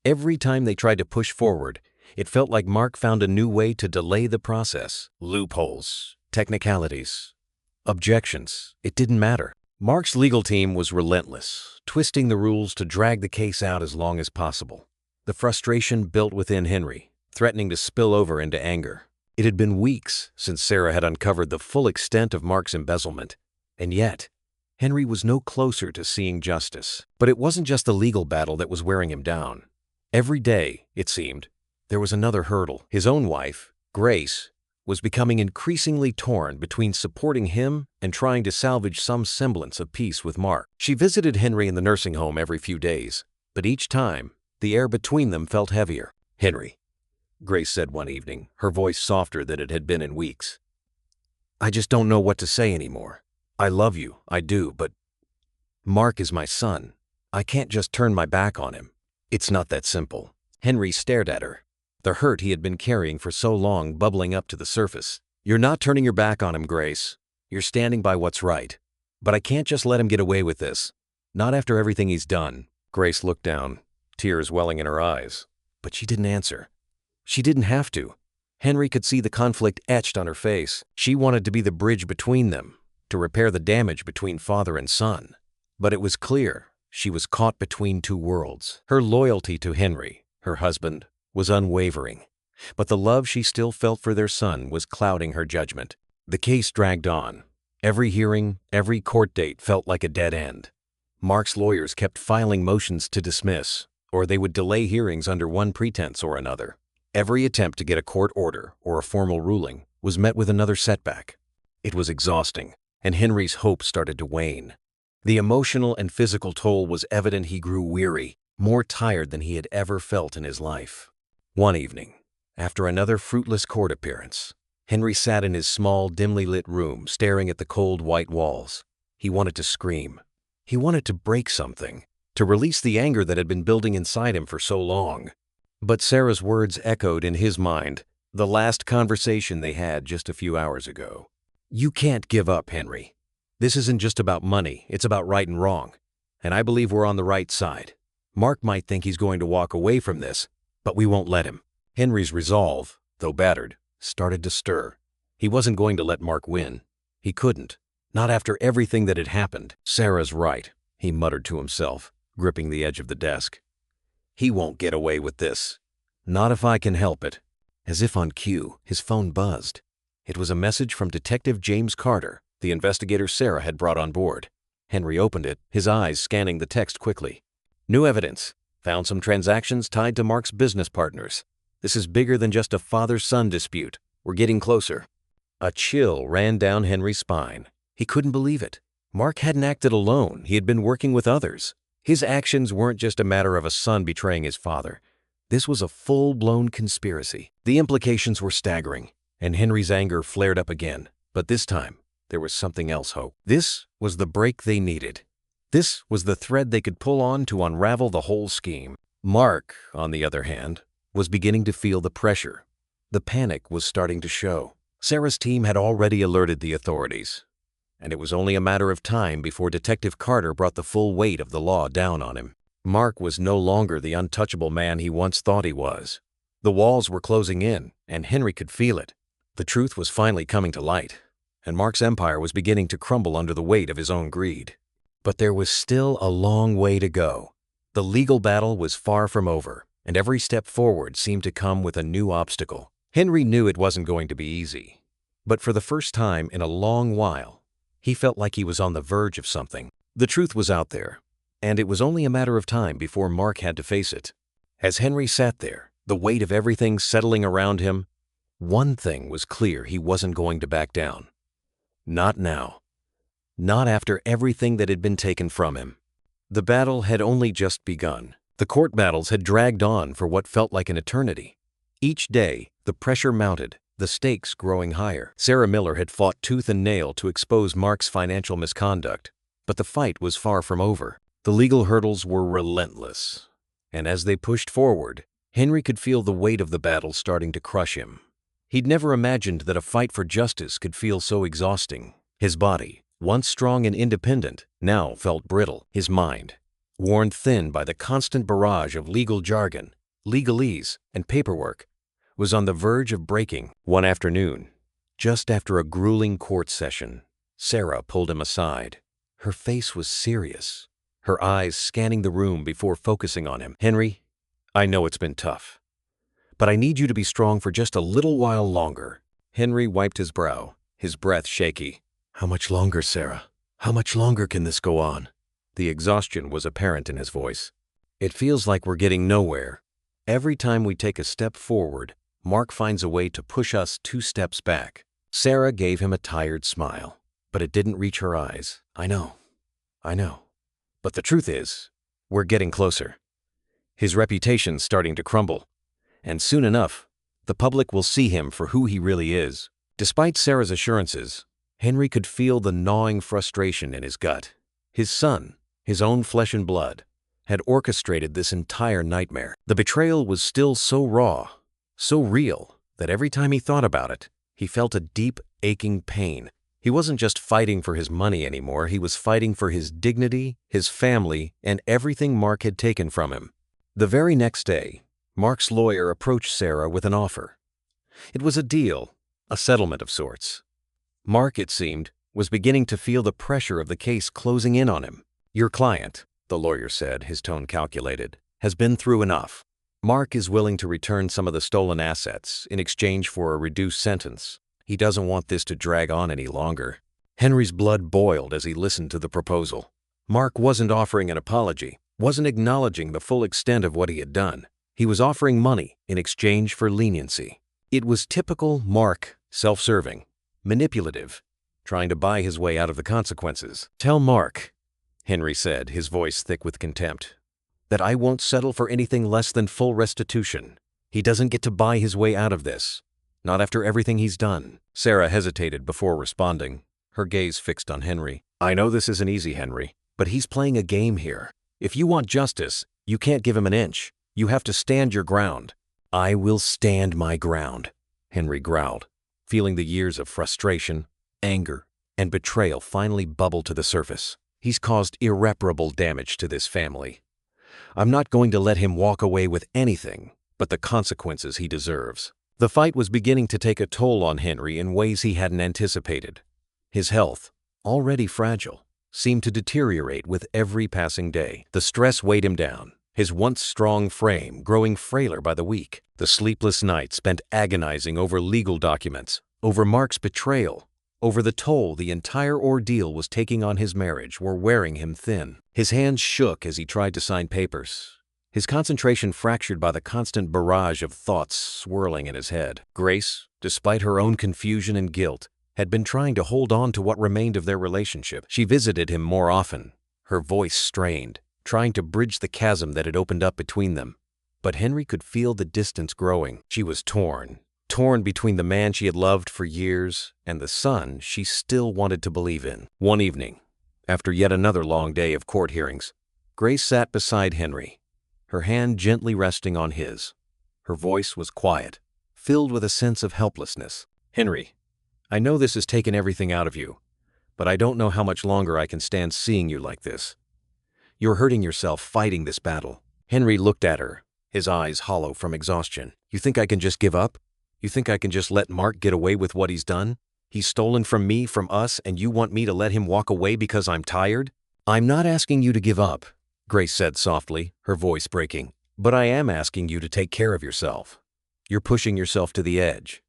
Every time they tried to push forward, it felt like Mark found a new way to delay the process. Loopholes, technicalities, objections. It didn't matter. Mark's legal team was relentless, twisting the rules to drag the case out as long as possible. The frustration built within Henry, threatening to spill over into anger. It had been weeks since Sarah had uncovered the full extent of Mark's embezzlement, and yet Henry was no closer to seeing justice. But it wasn't just the legal battle that was wearing him down. Every day, it seemed, there was another hurdle. His own wife, Grace, was becoming increasingly torn between supporting him and trying to salvage some semblance of peace with Mark. She visited Henry in the nursing home every few days, but each time, The air between them felt heavier. "Henry," Grace said one evening, her voice softer than it had been in weeks. "I just don't know what to say anymore. I love you, I do, but Mark is my son. I can't just turn my back on him. It's not that simple." Henry stared at her, the hurt he had been carrying for so long bubbling up to the surface. "You're not turning your back on him, Grace. You're standing by what's right. But I can't just let him get away with this. Not after everything he's done." Grace looked down, tears welling in her eyes. But she didn't answer. She didn't have to. Henry could see the conflict etched on her face. She wanted to be the bridge between them, to repair the damage between father and son. But it was clear she was caught between two worlds. Her loyalty to Henry, her husband, was unwavering. But the love she still felt for their son was clouding her judgment. The case dragged on. Every hearing, every court date felt like a dead end. Mark's lawyers kept filing motions to dismiss, or they would delay hearings under one pretense or another. Every attempt to get a court order or a formal ruling was met with another setback. It was exhausting, and Henry's hope started to wane. The emotional and physical toll was evident. He grew weary, more tired than he had ever felt in his life. One evening, after another fruitless court appearance, Henry sat in his small, dimly lit room, staring at the cold white walls. He wanted to scream. He wanted to break something, to release the anger that had been building inside him for so long. But Sarah's words echoed in his mind, the last conversation they had just a few hours ago. "You can't give up, Henry. This isn't just about money, it's about right and wrong. And I believe we're on the right side. Mark might think he's going to walk away from this, but we won't let him." Henry's resolve, though battered, started to stir. He wasn't going to let Mark win. He couldn't. Not after everything that had happened. "Sarah's right," he muttered to himself, gripping the edge of the desk. "He won't get away with this. Not if I can help it." As if on cue, his phone buzzed. It was a message from Detective James Carter, the investigator Sarah had brought on board. Henry opened it, his eyes scanning the text quickly. "New evidence. Found some transactions tied to Mark's business partners. This is bigger than just a father-son dispute. We're getting closer." A chill ran down Henry's spine. He couldn't believe it. Mark hadn't acted alone. He had been working with others. His actions weren't just a matter of a son betraying his father. This was a full-blown conspiracy. The implications were staggering, and Henry's anger flared up again. But this time, there was something else, Hope. This was the break they needed. This was the thread they could pull on to unravel the whole scheme. Mark, on the other hand, was beginning to feel the pressure. The panic was starting to show. Sarah's team had already alerted the authorities, and it was only a matter of time before Detective Carter brought the full weight of the law down on him. Mark was no longer the untouchable man he once thought he was. The walls were closing in, and Henry could feel it. The truth was finally coming to light, and Mark's empire was beginning to crumble under the weight of his own greed. But there was still a long way to go. The legal battle was far from over, and every step forward seemed to come with a new obstacle. Henry knew it wasn't going to be easy, but for the first time in a long while, he felt like he was on the verge of something. The truth was out there, and it was only a matter of time before Mark had to face it. As Henry sat there, the weight of everything settling around him, one thing was clear: he wasn't going to back down. Not now. Not after everything that had been taken from him. The battle had only just begun. The court battles had dragged on for what felt like an eternity. Each day, the pressure mounted, the stakes growing higher. Sarah Miller had fought tooth and nail to expose Mark's financial misconduct, but the fight was far from over. The legal hurdles were relentless, and as they pushed forward, Henry could feel the weight of the battle starting to crush him. He'd never imagined that a fight for justice could feel so exhausting. His body, once strong and independent, now felt brittle. His mind, worn thin by the constant barrage of legal jargon, legalese, and paperwork, was on the verge of breaking. One afternoon, just after a grueling court session, Sarah pulled him aside. Her face was serious, her eyes scanning the room before focusing on him. "Henry, I know it's been tough, but I need you to be strong for just a little while longer." Henry wiped his brow, his breath shaky. "How much longer, Sarah? How much longer can this go on?" The exhaustion was apparent in his voice. "It feels like we're getting nowhere. Every time we take a step forward, Mark finds a way to push us 2 steps back." Sarah gave him a tired smile, but it didn't reach her eyes. I know. But the truth is, we're getting closer. His reputation's starting to crumble. And soon enough, the public will see him for who he really is. Despite Sarah's assurances, Henry could feel the gnawing frustration in his gut. His son, his own flesh and blood, had orchestrated this entire nightmare. The betrayal was still so raw, so real, that every time he thought about it, he felt a deep, aching pain. He wasn't just fighting for his money anymore, he was fighting for his dignity, his family, and everything Mark had taken from him. The very next day, Mark's lawyer approached Sarah with an offer. It was a deal, a settlement of sorts. Mark, it seemed, was beginning to feel the pressure of the case closing in on him. "Your client," the lawyer said, his tone calculated, "has been through enough. Mark is willing to return some of the stolen assets in exchange for a reduced sentence. He doesn't want this to drag on any longer." Henry's blood boiled as he listened to the proposal. Mark wasn't offering an apology, wasn't acknowledging the full extent of what he had done. He was offering money in exchange for leniency. It was typical Mark, self-serving, manipulative, trying to buy his way out of the consequences. "Tell Mark," Henry said, his voice thick with contempt, "that I won't settle for anything less than full restitution. He doesn't get to buy his way out of this. Not after everything he's done." Sarah hesitated before responding, her gaze fixed on Henry. "I know this isn't easy, Henry, but he's playing a game here. If you want justice, you can't give him an inch. You have to stand your ground." "I will stand my ground," Henry growled, feeling the years of frustration, anger, and betrayal finally bubble to the surface. "He's caused irreparable damage to this family. I'm not going to let him walk away with anything but the consequences he deserves." The fight was beginning to take a toll on Henry in ways he hadn't anticipated. His health, already fragile, seemed to deteriorate with every passing day. The stress weighed him down, his once strong frame growing frailer by the week. The sleepless nights spent agonizing over legal documents, over Mark's betrayal, over the toll the entire ordeal was taking on his marriage were wearing him thin. His hands shook as he tried to sign papers, his concentration fractured by the constant barrage of thoughts swirling in his head. Grace, despite her own confusion and guilt, had been trying to hold on to what remained of their relationship. She visited him more often, her voice strained, trying to bridge the chasm that had opened up between them. But Henry could feel the distance growing. She was torn between the man she had loved for years and the son she still wanted to believe in. One evening, after yet another long day of court hearings, Grace sat beside Henry, her hand gently resting on his. Her voice was quiet, filled with a sense of helplessness. "Henry, I know this has taken everything out of you, but I don't know how much longer I can stand seeing you like this. You're hurting yourself fighting this battle." Henry looked at her, his eyes hollow from exhaustion. "You think I can just give up? You think I can just let Mark get away with what he's done? He's stolen from me, from us, and you want me to let him walk away because I'm tired?" "I'm not asking you to give up," Grace said softly, her voice breaking, "but I am asking you to take care of yourself. You're pushing yourself to the edge.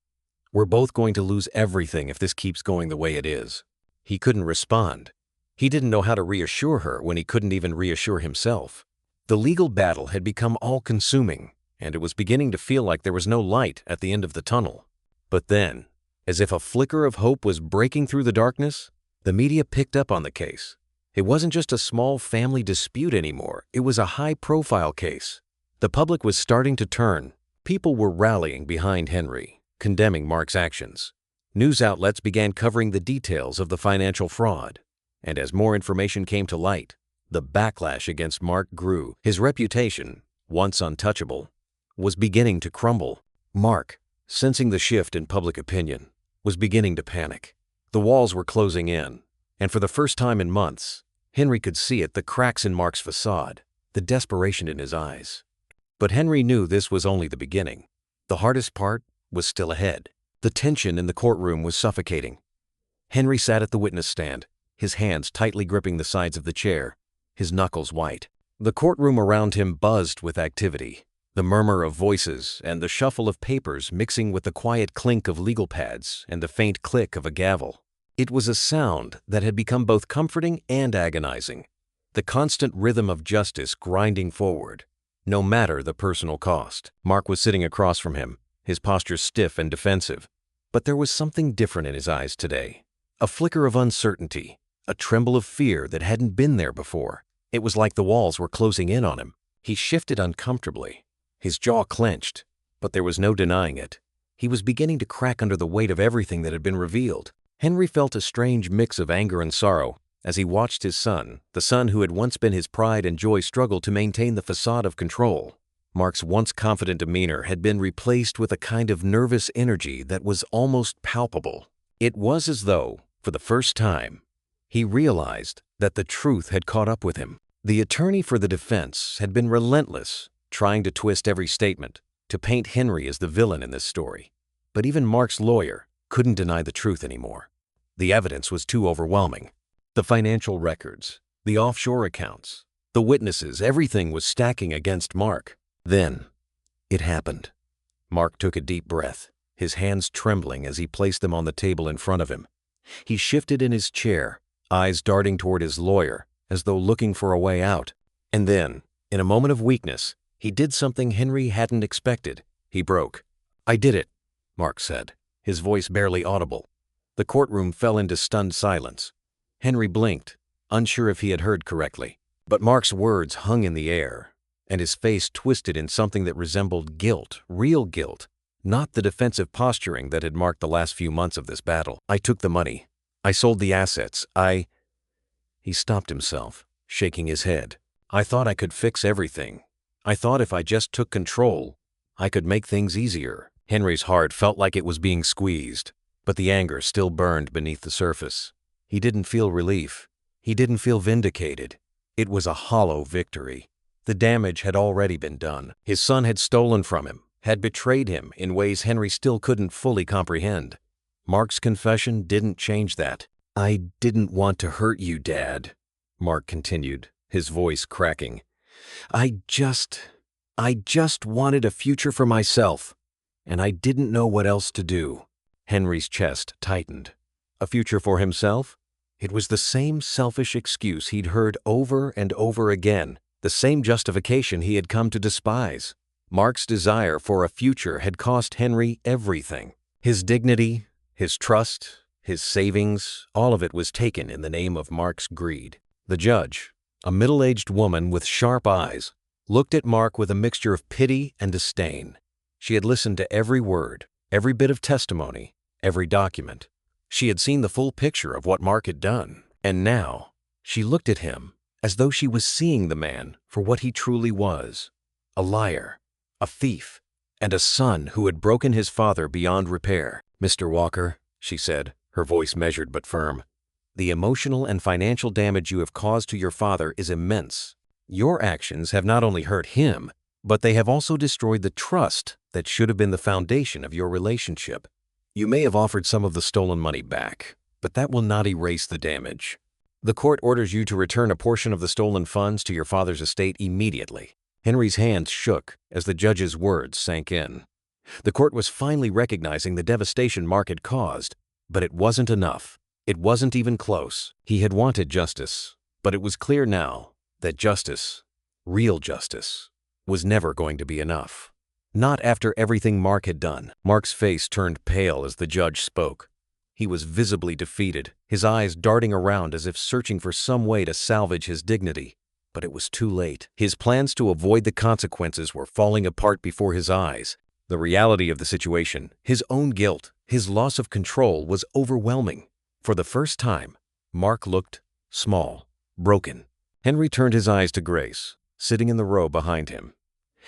We're both going to lose everything if this keeps going the way it is." He couldn't respond. He didn't know how to reassure her when he couldn't even reassure himself. The legal battle had become all-consuming, and it was beginning to feel like there was no light at the end of the tunnel. But then, as if a flicker of hope was breaking through the darkness, the media picked up on the case. It wasn't just a small family dispute anymore, it was a high-profile case. The public was starting to turn. People were rallying behind Henry, condemning Mark's actions. News outlets began covering the details of the financial fraud. And as more information came to light, the backlash against Mark grew. His reputation, once untouchable, was beginning to crumble. Mark, sensing the shift in public opinion, was beginning to panic. The walls were closing in, and for the first time in months, Henry could see it, the cracks in Mark's facade, the desperation in his eyes. But Henry knew this was only the beginning. The hardest part was still ahead. The tension in the courtroom was suffocating. Henry sat at the witness stand, his hands tightly gripping the sides of the chair, his knuckles white. The courtroom around him buzzed with activity, the murmur of voices and the shuffle of papers mixing with the quiet clink of legal pads and the faint click of a gavel. It was a sound that had become both comforting and agonizing, the constant rhythm of justice grinding forward, no matter the personal cost. Mark was sitting across from him, his posture stiff and defensive, but there was something different in his eyes today. A flicker of uncertainty, a tremble of fear that hadn't been there before. It was like the walls were closing in on him. He shifted uncomfortably. His jaw clenched, but there was no denying it. He was beginning to crack under the weight of everything that had been revealed. Henry felt a strange mix of anger and sorrow as he watched his son, the son who had once been his pride and joy, struggle to maintain the facade of control. Mark's once confident demeanor had been replaced with a kind of nervous energy that was almost palpable. It was as though, for the first time, he realized that the truth had caught up with him. The attorney for the defense had been relentless, trying to twist every statement, to paint Henry as the villain in this story. But even Mark's lawyer couldn't deny the truth anymore. The evidence was too overwhelming. The financial records, the offshore accounts, the witnesses, everything was stacking against Mark. Then, it happened. Mark took a deep breath, his hands trembling as he placed them on the table in front of him. He shifted in his chair, eyes darting toward his lawyer, as though looking for a way out. And then, in a moment of weakness, he did something Henry hadn't expected. He broke. "I did it," Mark said, his voice barely audible. The courtroom fell into stunned silence. Henry blinked, unsure if he had heard correctly. But Mark's words hung in the air, and his face twisted in something that resembled guilt, real guilt, not the defensive posturing that had marked the last few months of this battle. "I took the money. I sold the assets. He stopped himself, shaking his head. "I thought I could fix everything. I thought if I just took control, I could make things easier." Henry's heart felt like it was being squeezed, but the anger still burned beneath the surface. He didn't feel relief. He didn't feel vindicated. It was a hollow victory. The damage had already been done. His son had stolen from him, had betrayed him in ways Henry still couldn't fully comprehend. Mark's confession didn't change that. "I didn't want to hurt you, Dad," Mark continued, his voice cracking. I just wanted a future for myself, and I didn't know what else to do." Henry's chest tightened. A future for himself? It was the same selfish excuse he'd heard over and over again, the same justification he had come to despise. Mark's desire for a future had cost Henry everything. His dignity, his trust, his savings, all of it was taken in the name of Mark's greed. The judge, a middle-aged woman with sharp eyes, looked at Mark with a mixture of pity and disdain. She had listened to every word, every bit of testimony, every document. She had seen the full picture of what Mark had done, and now she looked at him as though she was seeing the man for what he truly was: a liar, a thief, and a son who had broken his father beyond repair. "Mr. Walker," she said, her voice measured but firm, "the emotional and financial damage you have caused to your father is immense. Your actions have not only hurt him, but they have also destroyed the trust that should have been the foundation of your relationship. You may have offered some of the stolen money back, but that will not erase the damage. The court orders you to return a portion of the stolen funds to your father's estate immediately." Henry's hands shook as the judge's words sank in. The court was finally recognizing the devastation Mark had caused, but it wasn't enough. It wasn't even close. He had wanted justice, but it was clear now that justice, real justice, was never going to be enough. Not after everything Mark had done. Mark's face turned pale as the judge spoke. He was visibly defeated, his eyes darting around as if searching for some way to salvage his dignity. But it was too late. His plans to avoid the consequences were falling apart before his eyes. The reality of the situation, his own guilt, his loss of control, was overwhelming. For the first time, Mark looked small, broken. Henry turned his eyes to Grace, sitting in the row behind him.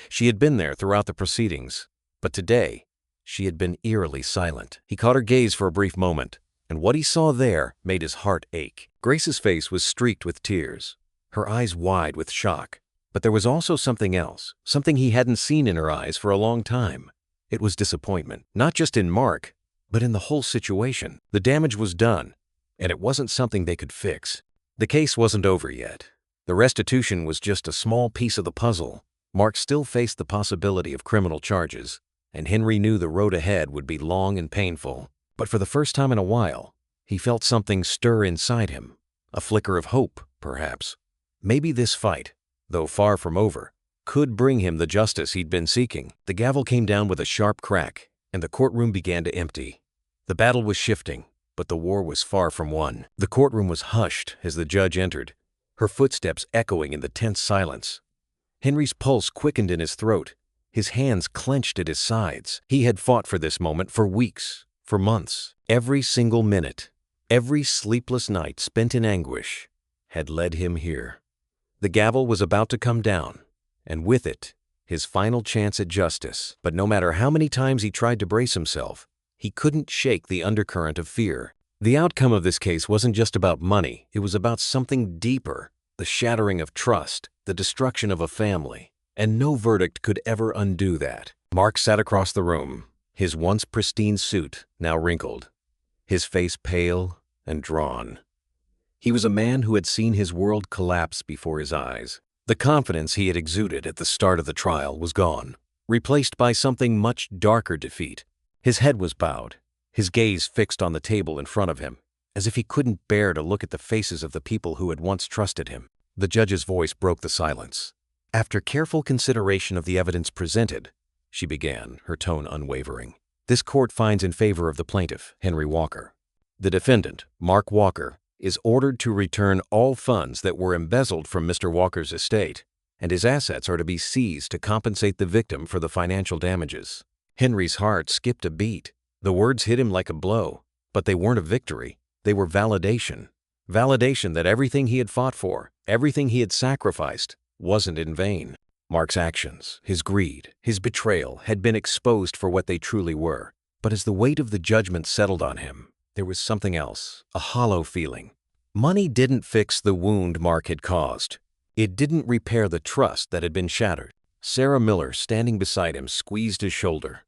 She had been there throughout the proceedings, but today, she had been eerily silent. He caught her gaze for a brief moment, and what he saw there made his heart ache. Grace's face was streaked with tears, her eyes wide with shock. But there was also something else, something he hadn't seen in her eyes for a long time. It was disappointment, not just in Mark, but in the whole situation. The damage was done, and it wasn't something they could fix. The case wasn't over yet. The restitution was just a small piece of the puzzle. Mark still faced the possibility of criminal charges, and Henry knew the road ahead would be long and painful. But for the first time in a while, he felt something stir inside him. A flicker of hope, perhaps. Maybe this fight, though far from over, could bring him the justice he'd been seeking. The gavel came down with a sharp crack, and the courtroom began to empty. The battle was shifting, but the war was far from won. The courtroom was hushed as the judge entered, her footsteps echoing in the tense silence. Henry's pulse quickened in his throat. His hands clenched at his sides. He had fought for this moment for weeks, for months. Every single minute, every sleepless night spent in anguish had led him here. The gavel was about to come down, and with it, his final chance at justice. But no matter how many times he tried to brace himself, he couldn't shake the undercurrent of fear. The outcome of this case wasn't just about money. It was about something deeper, the shattering of trust, the destruction of a family. And no verdict could ever undo that. Mark sat across the room, his once pristine suit now wrinkled, his face pale and drawn. He was a man who had seen his world collapse before his eyes. The confidence he had exuded at the start of the trial was gone, replaced by something much darker defeat. His head was bowed, his gaze fixed on the table in front of him, as if he couldn't bear to look at the faces of the people who had once trusted him. The judge's voice broke the silence. After careful consideration of the evidence presented, she began, her tone unwavering. This court finds in favor of the plaintiff, Henry Walker. The defendant, Mark Walker, is ordered to return all funds that were embezzled from Mr. Walker's estate, and his assets are to be seized to compensate the victim for the financial damages. Henry's heart skipped a beat. The words hit him like a blow, but they weren't a victory. They were validation. Validation that everything he had fought for, everything he had sacrificed, wasn't in vain. Mark's actions, his greed, his betrayal had been exposed for what they truly were. But as the weight of the judgment settled on him, there was something else, a hollow feeling. Money didn't fix the wound Mark had caused. It didn't repair the trust that had been shattered. Sarah Miller, standing beside him, squeezed his shoulder.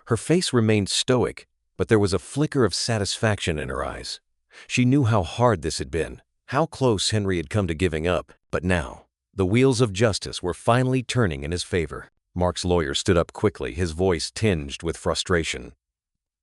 Her face remained stoic, but there was a flicker of satisfaction in her eyes. She knew how hard this had been, how close Henry had come to giving up, but now, the wheels of justice were finally turning in his favor. Mark's lawyer stood up quickly, his voice tinged with frustration.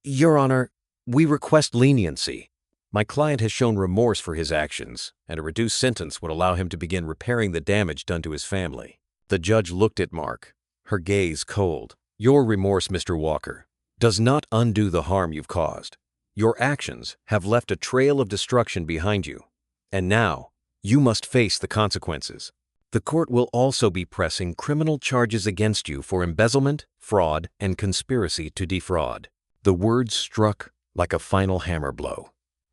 "Your Honor, we request leniency. My client has shown remorse for his actions, and a reduced sentence would allow him to begin repairing the damage done to his family." The judge looked at Mark, her gaze cold. "Your remorse, Mr. Walker, does not undo the harm you've caused. Your actions have left a trail of destruction behind you, and now you must face the consequences. The court will also be pressing criminal charges against you for embezzlement, fraud, and conspiracy to defraud." The words struck like a final hammer blow.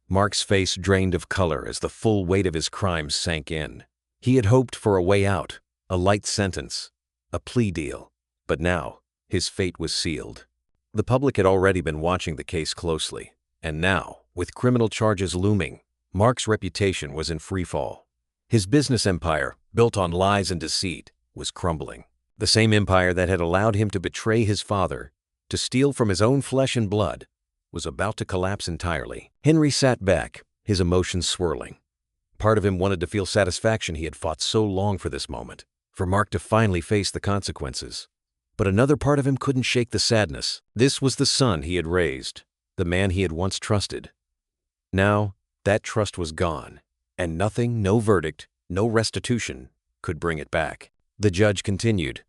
Mark's face drained of color as the full weight of his crimes sank in. He had hoped for a way out, a light sentence, a plea deal. But now, his fate was sealed. The public had already been watching the case closely, and now, with criminal charges looming, Mark's reputation was in freefall. His business empire, built on lies and deceit, was crumbling. The same empire that had allowed him to betray his father, to steal from his own flesh and blood, was about to collapse entirely. Henry sat back, his emotions swirling. Part of him wanted to feel satisfaction he had fought so long for this moment, for Mark to finally face the consequences. But another part of him couldn't shake the sadness. This was the son he had raised, the man he had once trusted. Now, that trust was gone, and nothing, no verdict, no restitution, could bring it back. The judge continued,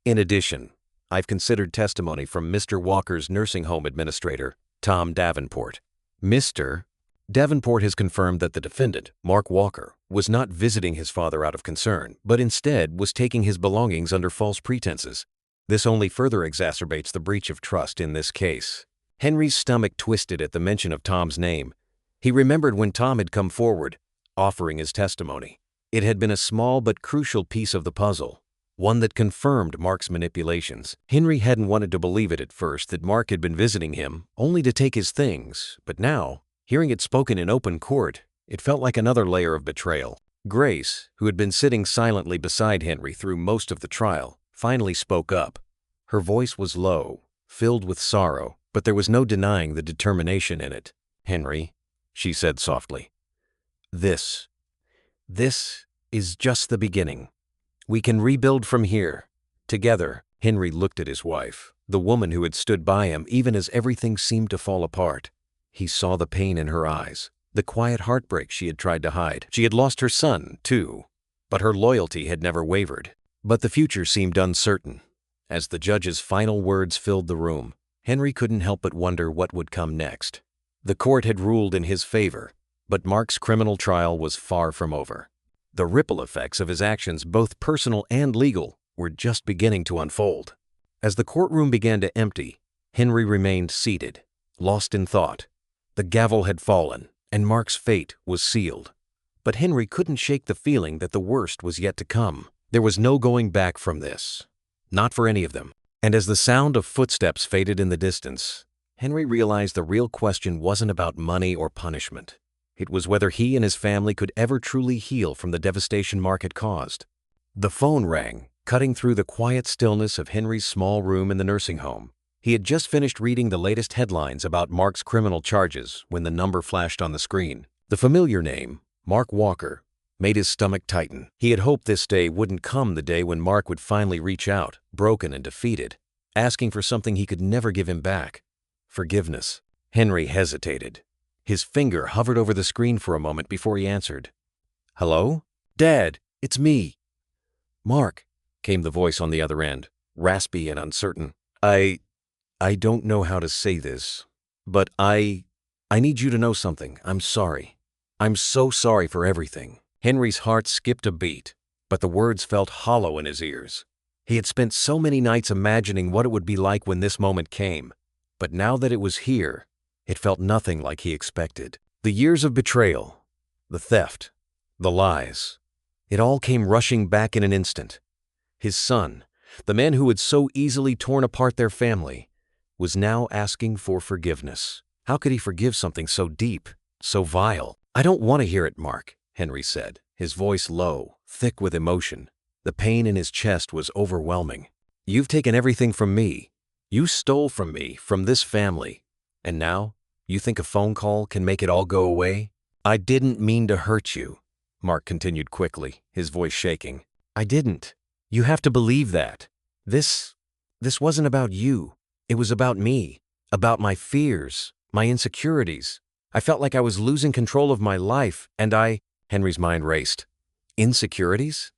"In addition, I've considered testimony from Mr. Walker's nursing home administrator, Tom Davenport. Mr. Davenport has confirmed that the defendant, Mark Walker, was not visiting his father out of concern, but instead was taking his belongings under false pretenses. This only further exacerbates the breach of trust in this case." Henry's stomach twisted at the mention of Tom's name. He remembered when Tom had come forward, offering his testimony. It had been a small but crucial piece of the puzzle, one that confirmed Mark's manipulations. Henry hadn't wanted to believe it at first that Mark had been visiting him only to take his things, but now, hearing it spoken in open court, it felt like another layer of betrayal. Grace, who had been sitting silently beside Henry through most of the trial, finally spoke up. Her voice was low, filled with sorrow, but there was no denying the determination in it. "Henry," she said softly, This is just the beginning. We can rebuild from here, together." Henry looked at his wife, the woman who had stood by him even as everything seemed to fall apart. He saw the pain in her eyes, the quiet heartbreak she had tried to hide. She had lost her son, too, but her loyalty had never wavered. But the future seemed uncertain. As the judge's final words filled the room, Henry couldn't help but wonder what would come next. The court had ruled in his favor, but Mark's criminal trial was far from over. The ripple effects of his actions, both personal and legal, were just beginning to unfold. As the courtroom began to empty, Henry remained seated, lost in thought. The gavel had fallen, and Mark's fate was sealed. But Henry couldn't shake the feeling that the worst was yet to come. There was no going back from this. Not for any of them. And as the sound of footsteps faded in the distance, Henry realized the real question wasn't about money or punishment. It was whether he and his family could ever truly heal from the devastation Mark had caused. The phone rang, cutting through the quiet stillness of Henry's small room in the nursing home. He had just finished reading the latest headlines about Mark's criminal charges when the number flashed on the screen. The familiar name, Mark Walker, made his stomach tighten. He had hoped this day wouldn't come, the day when Mark would finally reach out, broken and defeated, asking for something he could never give him back: forgiveness. Henry hesitated. His finger hovered over the screen for a moment before he answered. "Hello? Dad, it's me." "Mark," came the voice on the other end, raspy and uncertain. I don't know how to say this, but I need you to know something. I'm sorry. I'm so sorry for everything." Henry's heart skipped a beat, but the words felt hollow in his ears. He had spent so many nights imagining what it would be like when this moment came, but now that it was here, it felt nothing like he expected. The years of betrayal, the theft, the lies, it all came rushing back in an instant. His son, the man who had so easily torn apart their family, was now asking for forgiveness. How could he forgive something so deep, so vile? "I don't want to hear it, Mark," Henry said, his voice low, thick with emotion. The pain in his chest was overwhelming. "You've taken everything from me. You stole from me, from this family. And now, you think a phone call can make it all go away?" "I didn't mean to hurt you," Mark continued quickly, his voice shaking. "I didn't. You have to believe that. This wasn't about you. It was about me, about my fears, my insecurities. I felt like I was losing control of my life, and Henry's mind raced. Insecurities?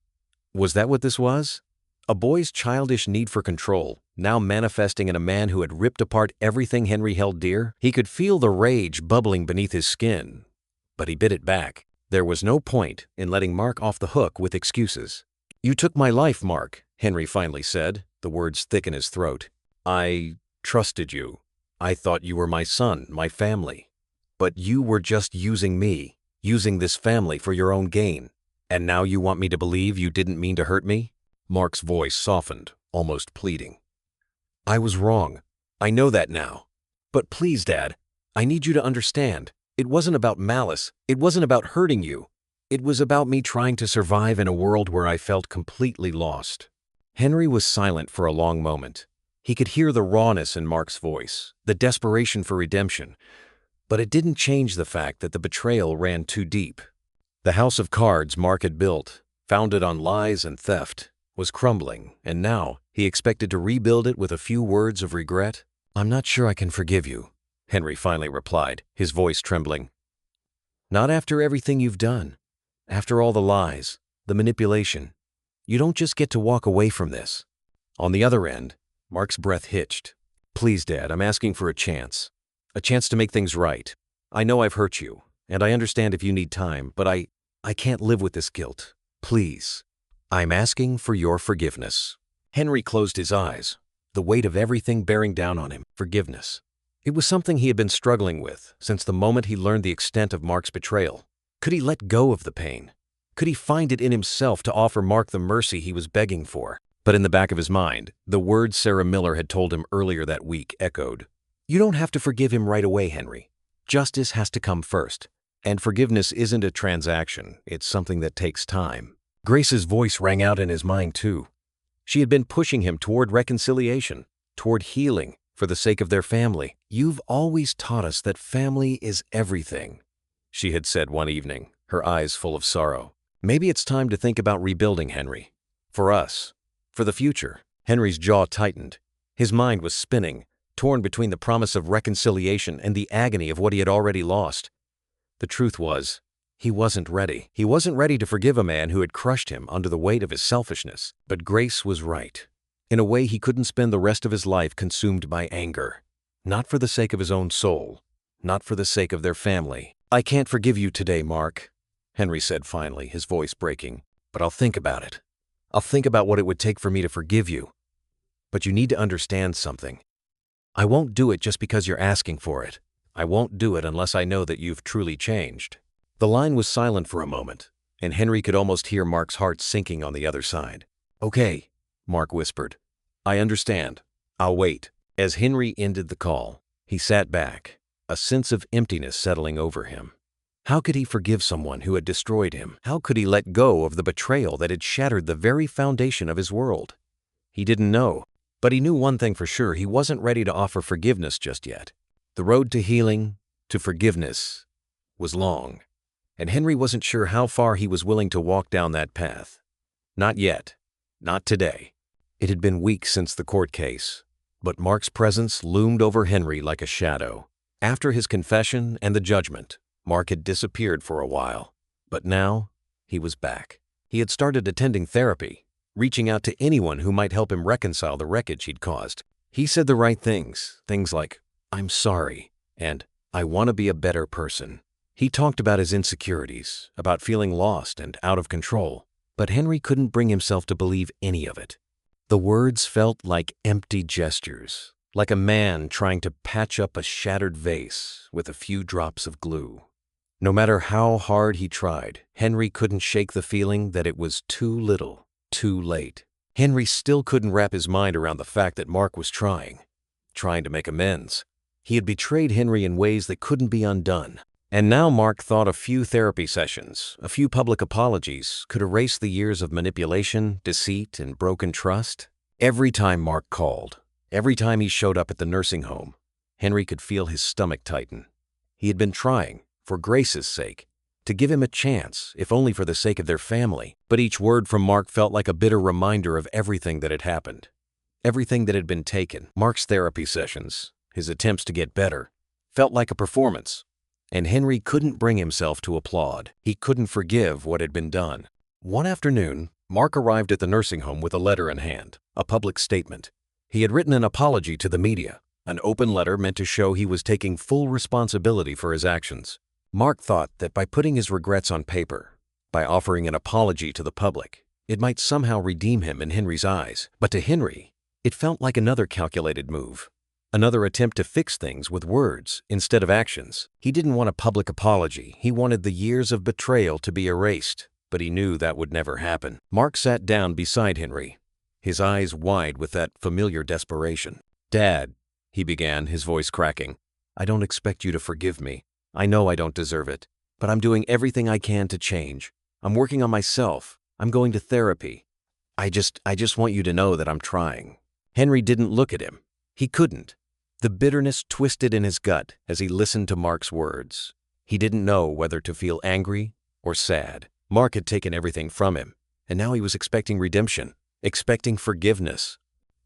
Was that what this was? A boy's childish need for control, now manifesting in a man who had ripped apart everything Henry held dear? He could feel the rage bubbling beneath his skin, but he bit it back. There was no point in letting Mark off the hook with excuses. "You took my life, Mark," Henry finally said, the words thick in his throat. "I trusted you. I thought you were my son, my family. But you were just using me, using this family for your own gain. And now you want me to believe you didn't mean to hurt me?" Mark's voice softened, almost pleading. "I was wrong. I know that now. But please, Dad, I need you to understand. It wasn't about malice. It wasn't about hurting you. It was about me trying to survive in a world where I felt completely lost." Henry was silent for a long moment. He could hear the rawness in Mark's voice, the desperation for redemption, but it didn't change the fact that the betrayal ran too deep. The house of cards Mark had built, founded on lies and theft, was crumbling, and now he expected to rebuild it with a few words of regret. "I'm not sure I can forgive you," Henry finally replied, his voice trembling. "Not after everything you've done. After all the lies, the manipulation. You don't just get to walk away from this." On the other end, Mark's breath hitched. "Please, Dad, I'm asking for a chance to make things right. I know I've hurt you, and I understand if you need time, but I can't live with this guilt. Please. I'm asking for your forgiveness." Henry closed his eyes, the weight of everything bearing down on him. Forgiveness. It was something he had been struggling with since the moment he learned the extent of Mark's betrayal. Could he let go of the pain? Could he find it in himself to offer Mark the mercy he was begging for? But in the back of his mind, the words Sarah Miller had told him earlier that week echoed. "You don't have to forgive him right away, Henry. Justice has to come first. And forgiveness isn't a transaction. It's something that takes time." Grace's voice rang out in his mind too. She had been pushing him toward reconciliation, toward healing, for the sake of their family. "You've always taught us that family is everything," she had said one evening, her eyes full of sorrow. "Maybe it's time to think about rebuilding, Henry. For us. For the future." Henry's jaw tightened. His mind was spinning, torn between the promise of reconciliation and the agony of what he had already lost. The truth was, he wasn't ready. He wasn't ready to forgive a man who had crushed him under the weight of his selfishness. But Grace was right. In a way, he couldn't spend the rest of his life consumed by anger. Not for the sake of his own soul. Not for the sake of their family. "I can't forgive you today, Mark," Henry said finally, his voice breaking. "But I'll think about it. I'll think about what it would take for me to forgive you. But you need to understand something. I won't do it just because you're asking for it. I won't do it unless I know that you've truly changed." The line was silent for a moment, and Henry could almost hear Mark's heart sinking on the other side. "Okay," Mark whispered. "I understand. I'll wait." As Henry ended the call, he sat back, a sense of emptiness settling over him. How could he forgive someone who had destroyed him? How could he let go of the betrayal that had shattered the very foundation of his world? He didn't know, but he knew one thing for sure: he wasn't ready to offer forgiveness just yet. The road to healing, to forgiveness, was long, and Henry wasn't sure how far he was willing to walk down that path. Not yet. Not today. It had been weeks since the court case, but Mark's presence loomed over Henry like a shadow. After his confession and the judgment, Mark had disappeared for a while, but now he was back. He had started attending therapy, reaching out to anyone who might help him reconcile the wreckage he'd caused. He said the right things like, "I'm sorry," and "I want to be a better person." He talked about his insecurities, about feeling lost and out of control, but Henry couldn't bring himself to believe any of it. The words felt like empty gestures, like a man trying to patch up a shattered vase with a few drops of glue. No matter how hard he tried, Henry couldn't shake the feeling that it was too little, too late. Henry still couldn't wrap his mind around the fact that Mark was trying to make amends. He had betrayed Henry in ways that couldn't be undone. And now Mark thought a few therapy sessions, a few public apologies, could erase the years of manipulation, deceit, and broken trust. Every time Mark called, every time he showed up at the nursing home, Henry could feel his stomach tighten. He had been trying, for Grace's sake, to give him a chance, if only for the sake of their family. But each word from Mark felt like a bitter reminder of everything that had happened, everything that had been taken. Mark's therapy sessions, his attempts to get better, felt like a performance. And Henry couldn't bring himself to applaud. He couldn't forgive what had been done. One afternoon, Mark arrived at the nursing home with a letter in hand, a public statement. He had written an apology to the media, an open letter meant to show he was taking full responsibility for his actions. Mark thought that by putting his regrets on paper, by offering an apology to the public, it might somehow redeem him in Henry's eyes. But to Henry, it felt like another calculated move. Another attempt to fix things with words instead of actions. He didn't want a public apology. He wanted the years of betrayal to be erased, but he knew that would never happen. Mark sat down beside Henry, his eyes wide with that familiar desperation. "Dad," he began, his voice cracking, "I don't expect you to forgive me. I know I don't deserve it, but I'm doing everything I can to change. I'm working on myself. I'm going to therapy. I just want you to know that I'm trying." Henry didn't look at him. He couldn't. The bitterness twisted in his gut as he listened to Mark's words. He didn't know whether to feel angry or sad. Mark had taken everything from him, and now he was expecting redemption, expecting forgiveness.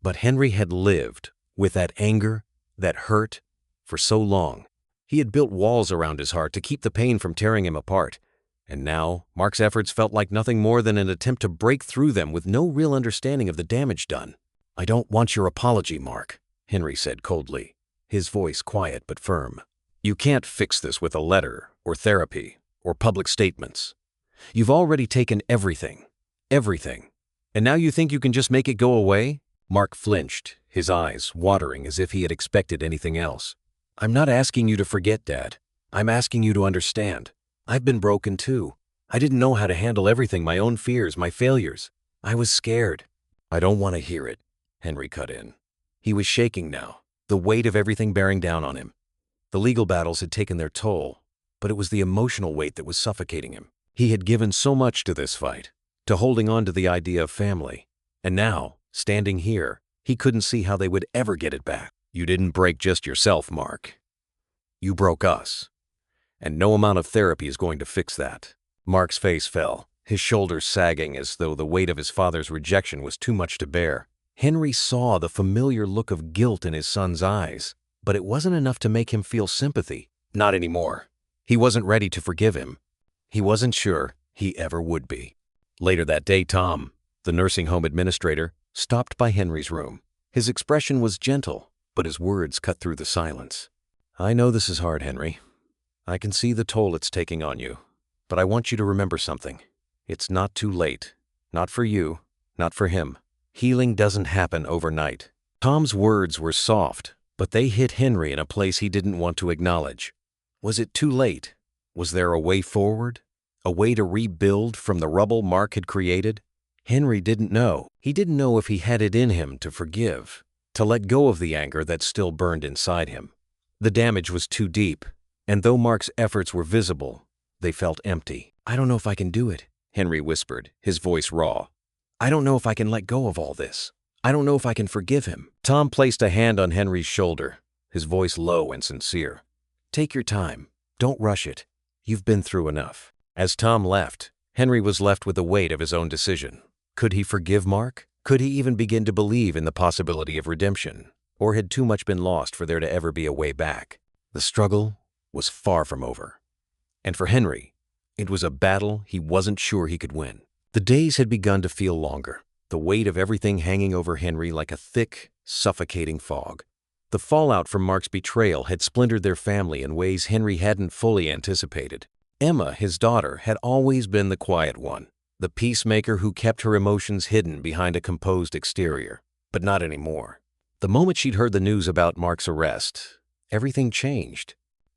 But Henry had lived with that anger, that hurt, for so long. He had built walls around his heart to keep the pain from tearing him apart. And now, Mark's efforts felt like nothing more than an attempt to break through them with no real understanding of the damage done. "I don't want your apology, Mark," Henry said coldly, his voice quiet but firm. "You can't fix this with a letter, or therapy, or public statements. You've already taken everything. And now you think you can just make it go away?" Mark flinched, his eyes watering as if he had expected anything else. "I'm not asking you to forget, Dad. I'm asking you to understand. I've been broken too. I didn't know how to handle everything, my own fears, my failures. I was scared." "I don't want to hear it," Henry cut in. He was shaking now, the weight of everything bearing down on him. The legal battles had taken their toll, but it was the emotional weight that was suffocating him. He had given so much to this fight, to holding on to the idea of family. And now, standing here, he couldn't see how they would ever get it back. "You didn't break just yourself, Mark. You broke us. And no amount of therapy is going to fix that." Mark's face fell, his shoulders sagging as though the weight of his father's rejection was too much to bear. Henry saw the familiar look of guilt in his son's eyes, but it wasn't enough to make him feel sympathy. Not anymore. He wasn't ready to forgive him. He wasn't sure he ever would be. Later that day, Tom, the nursing home administrator, stopped by Henry's room. His expression was gentle, but his words cut through the silence. "I know this is hard, Henry. I can see the toll it's taking on you, But I want you to remember something. It's not too late. Not for you, not for him. Healing doesn't happen overnight. Tom's words were soft, but they hit Henry in a place he didn't want to acknowledge. Was it too late? Was there a way forward? A way to rebuild from the rubble Mark had created? Henry didn't know. He didn't know if he had it in him to forgive, to let go of the anger that still burned inside him. The damage was too deep, and though Mark's efforts were visible, they felt empty. "I don't know if I can do it," Henry whispered, his voice raw. "I don't know if I can let go of all this. I don't know if I can forgive him." Tom placed a hand on Henry's shoulder, his voice low and sincere. "Take your time. Don't rush it. You've been through enough." As Tom left, Henry was left with the weight of his own decision. Could he forgive Mark? Could he even begin to believe in the possibility of redemption? Or had too much been lost for there to ever be a way back? The struggle was far from over. And for Henry, it was a battle he wasn't sure he could win. The days had begun to feel longer, the weight of everything hanging over Henry like a thick, suffocating fog. The fallout from Mark's betrayal had splintered their family in ways Henry hadn't fully anticipated. Emma, his daughter, had always been the quiet one, the peacemaker who kept her emotions hidden behind a composed exterior. But not anymore. The moment she'd heard the news about Mark's arrest, everything changed.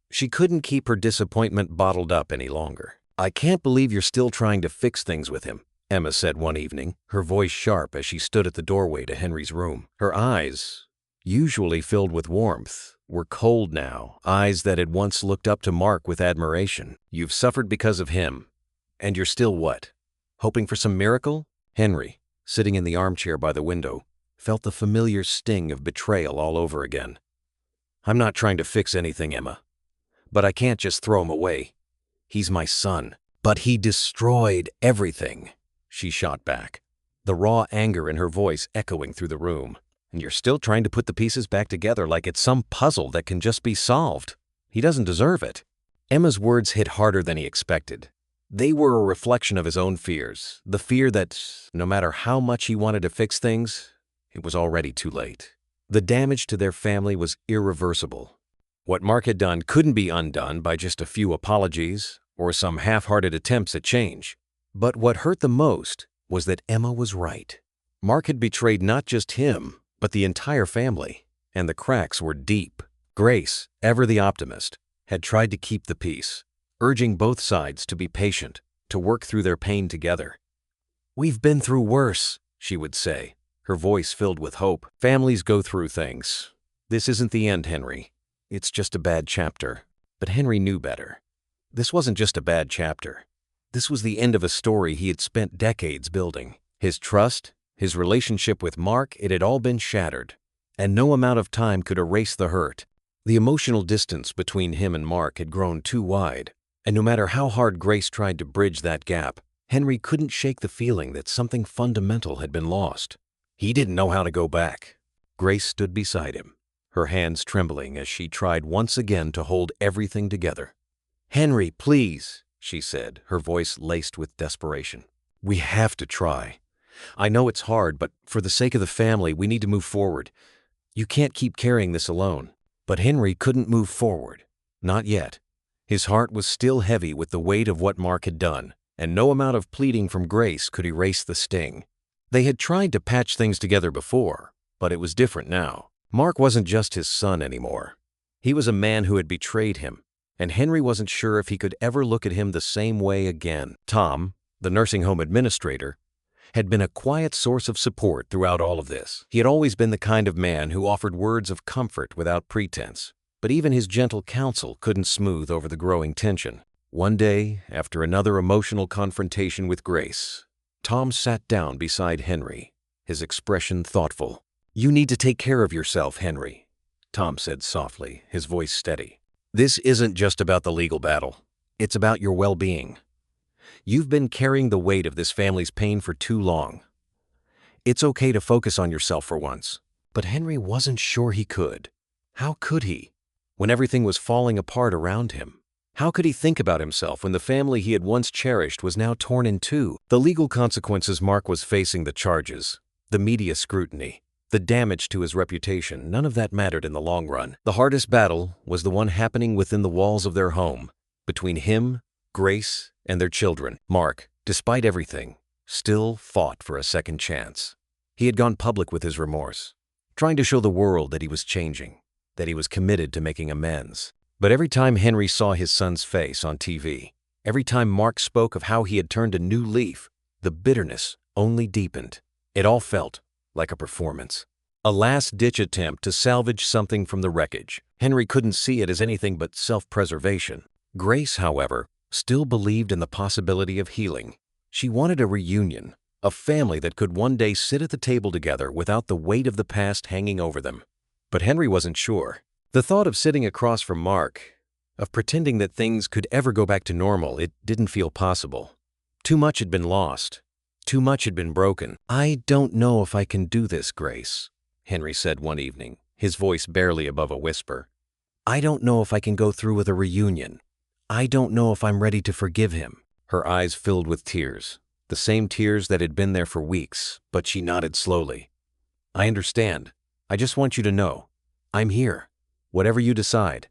She couldn't keep her disappointment bottled up any longer. "I can't believe you're still trying to fix things with him," Emma said one evening, her voice sharp as she stood at the doorway to Henry's room. Her eyes, usually filled with warmth, were cold now, eyes that had once looked up to Mark with admiration. "You've suffered because of him. And you're still what? Hoping for some miracle?" Henry, sitting in the armchair by the window, felt the familiar sting of betrayal all over again. "I'm not trying to fix anything, Emma. But I can't just throw him away. He's my son." "But he destroyed everything," she shot back, the raw anger in her voice echoing through the room. "And you're still trying to put the pieces back together like it's some puzzle that can just be solved. He doesn't deserve it." Emma's words hit harder than he expected. They were a reflection of his own fears, the fear that, no matter how much he wanted to fix things, it was already too late. The damage to their family was irreversible. What Mark had done couldn't be undone by just a few apologies or some half-hearted attempts at change. But what hurt the most was that Emma was right. Mark had betrayed not just him, but the entire family, and the cracks were deep. Grace, ever the optimist, had tried to keep the peace, urging both sides to be patient, to work through their pain together. "We've been through worse," she would say, her voice filled with hope. "Families go through things. This isn't the end, Henry. It's just a bad chapter." But Henry knew better. This wasn't just a bad chapter. This was the end of a story he had spent decades building. His trust, his relationship with Mark, it had all been shattered, and no amount of time could erase the hurt. The emotional distance between him and Mark had grown too wide, and no matter how hard Grace tried to bridge that gap, Henry couldn't shake the feeling that something fundamental had been lost. He didn't know how to go back. Grace stood beside him, her hands trembling as she tried once again to hold everything together. "Henry, please," she said, her voice laced with desperation. "We have to try. I know it's hard, but for the sake of the family, we need to move forward. You can't keep carrying this alone." But Henry couldn't move forward. Not yet. His heart was still heavy with the weight of what Mark had done, and no amount of pleading from Grace could erase the sting. They had tried to patch things together before, but it was different now. Mark wasn't just his son anymore. He was a man who had betrayed him, and Henry wasn't sure if he could ever look at him the same way again. Tom, the nursing home administrator, had been a quiet source of support throughout all of this. He had always been the kind of man who offered words of comfort without pretense, but even his gentle counsel couldn't smooth over the growing tension. One day, after another emotional confrontation with Grace, Tom sat down beside Henry, his expression thoughtful. "You need to take care of yourself, Henry," Tom said softly, his voice steady. "This isn't just about the legal battle. It's about your well-being. You've been carrying the weight of this family's pain for too long. It's okay to focus on yourself for once." But Henry wasn't sure he could. How could he, when everything was falling apart around him? How could he think about himself when the family he had once cherished was now torn in two? The legal consequences Mark was facing, the charges, the media scrutiny, the damage to his reputation, none of that mattered in the long run. The hardest battle was the one happening within the walls of their home, between him, Grace, and their children. Mark, despite everything, still fought for a second chance. He had gone public with his remorse, trying to show the world that he was changing, that he was committed to making amends. But every time Henry saw his son's face on TV, every time Mark spoke of how he had turned a new leaf, the bitterness only deepened. It all felt like a performance. A last-ditch attempt to salvage something from the wreckage. Henry couldn't see it as anything but self-preservation. Grace, however, still believed in the possibility of healing. She wanted a reunion, a family that could one day sit at the table together without the weight of the past hanging over them. But Henry wasn't sure. The thought of sitting across from Mark, of pretending that things could ever go back to normal, it didn't feel possible. Too much had been lost. Too much had been broken. "I don't know if I can do this, Grace," Henry said one evening, his voice barely above a whisper. "I don't know if I can go through with a reunion. I don't know if I'm ready to forgive him." Her eyes filled with tears, the same tears that had been there for weeks, but she nodded slowly. "I understand. I just want you to know. I'm here. Whatever you decide."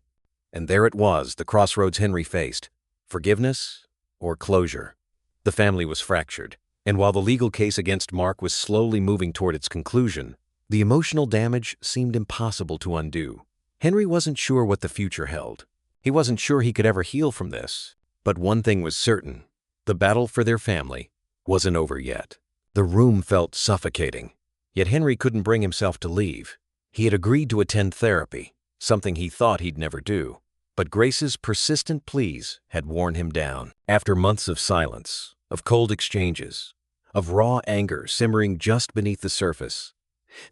And there it was, the crossroads Henry faced. Forgiveness or closure. The family was fractured, and while the legal case against Mark was slowly moving toward its conclusion, the emotional damage seemed impossible to undo. Henry wasn't sure what the future held. He wasn't sure he could ever heal from this. But one thing was certain. The battle for their family wasn't over yet. The room felt suffocating. Yet Henry couldn't bring himself to leave. He had agreed to attend therapy, something he thought he'd never do. But Grace's persistent pleas had worn him down. After months of silence, of cold exchanges, of raw anger simmering just beneath the surface,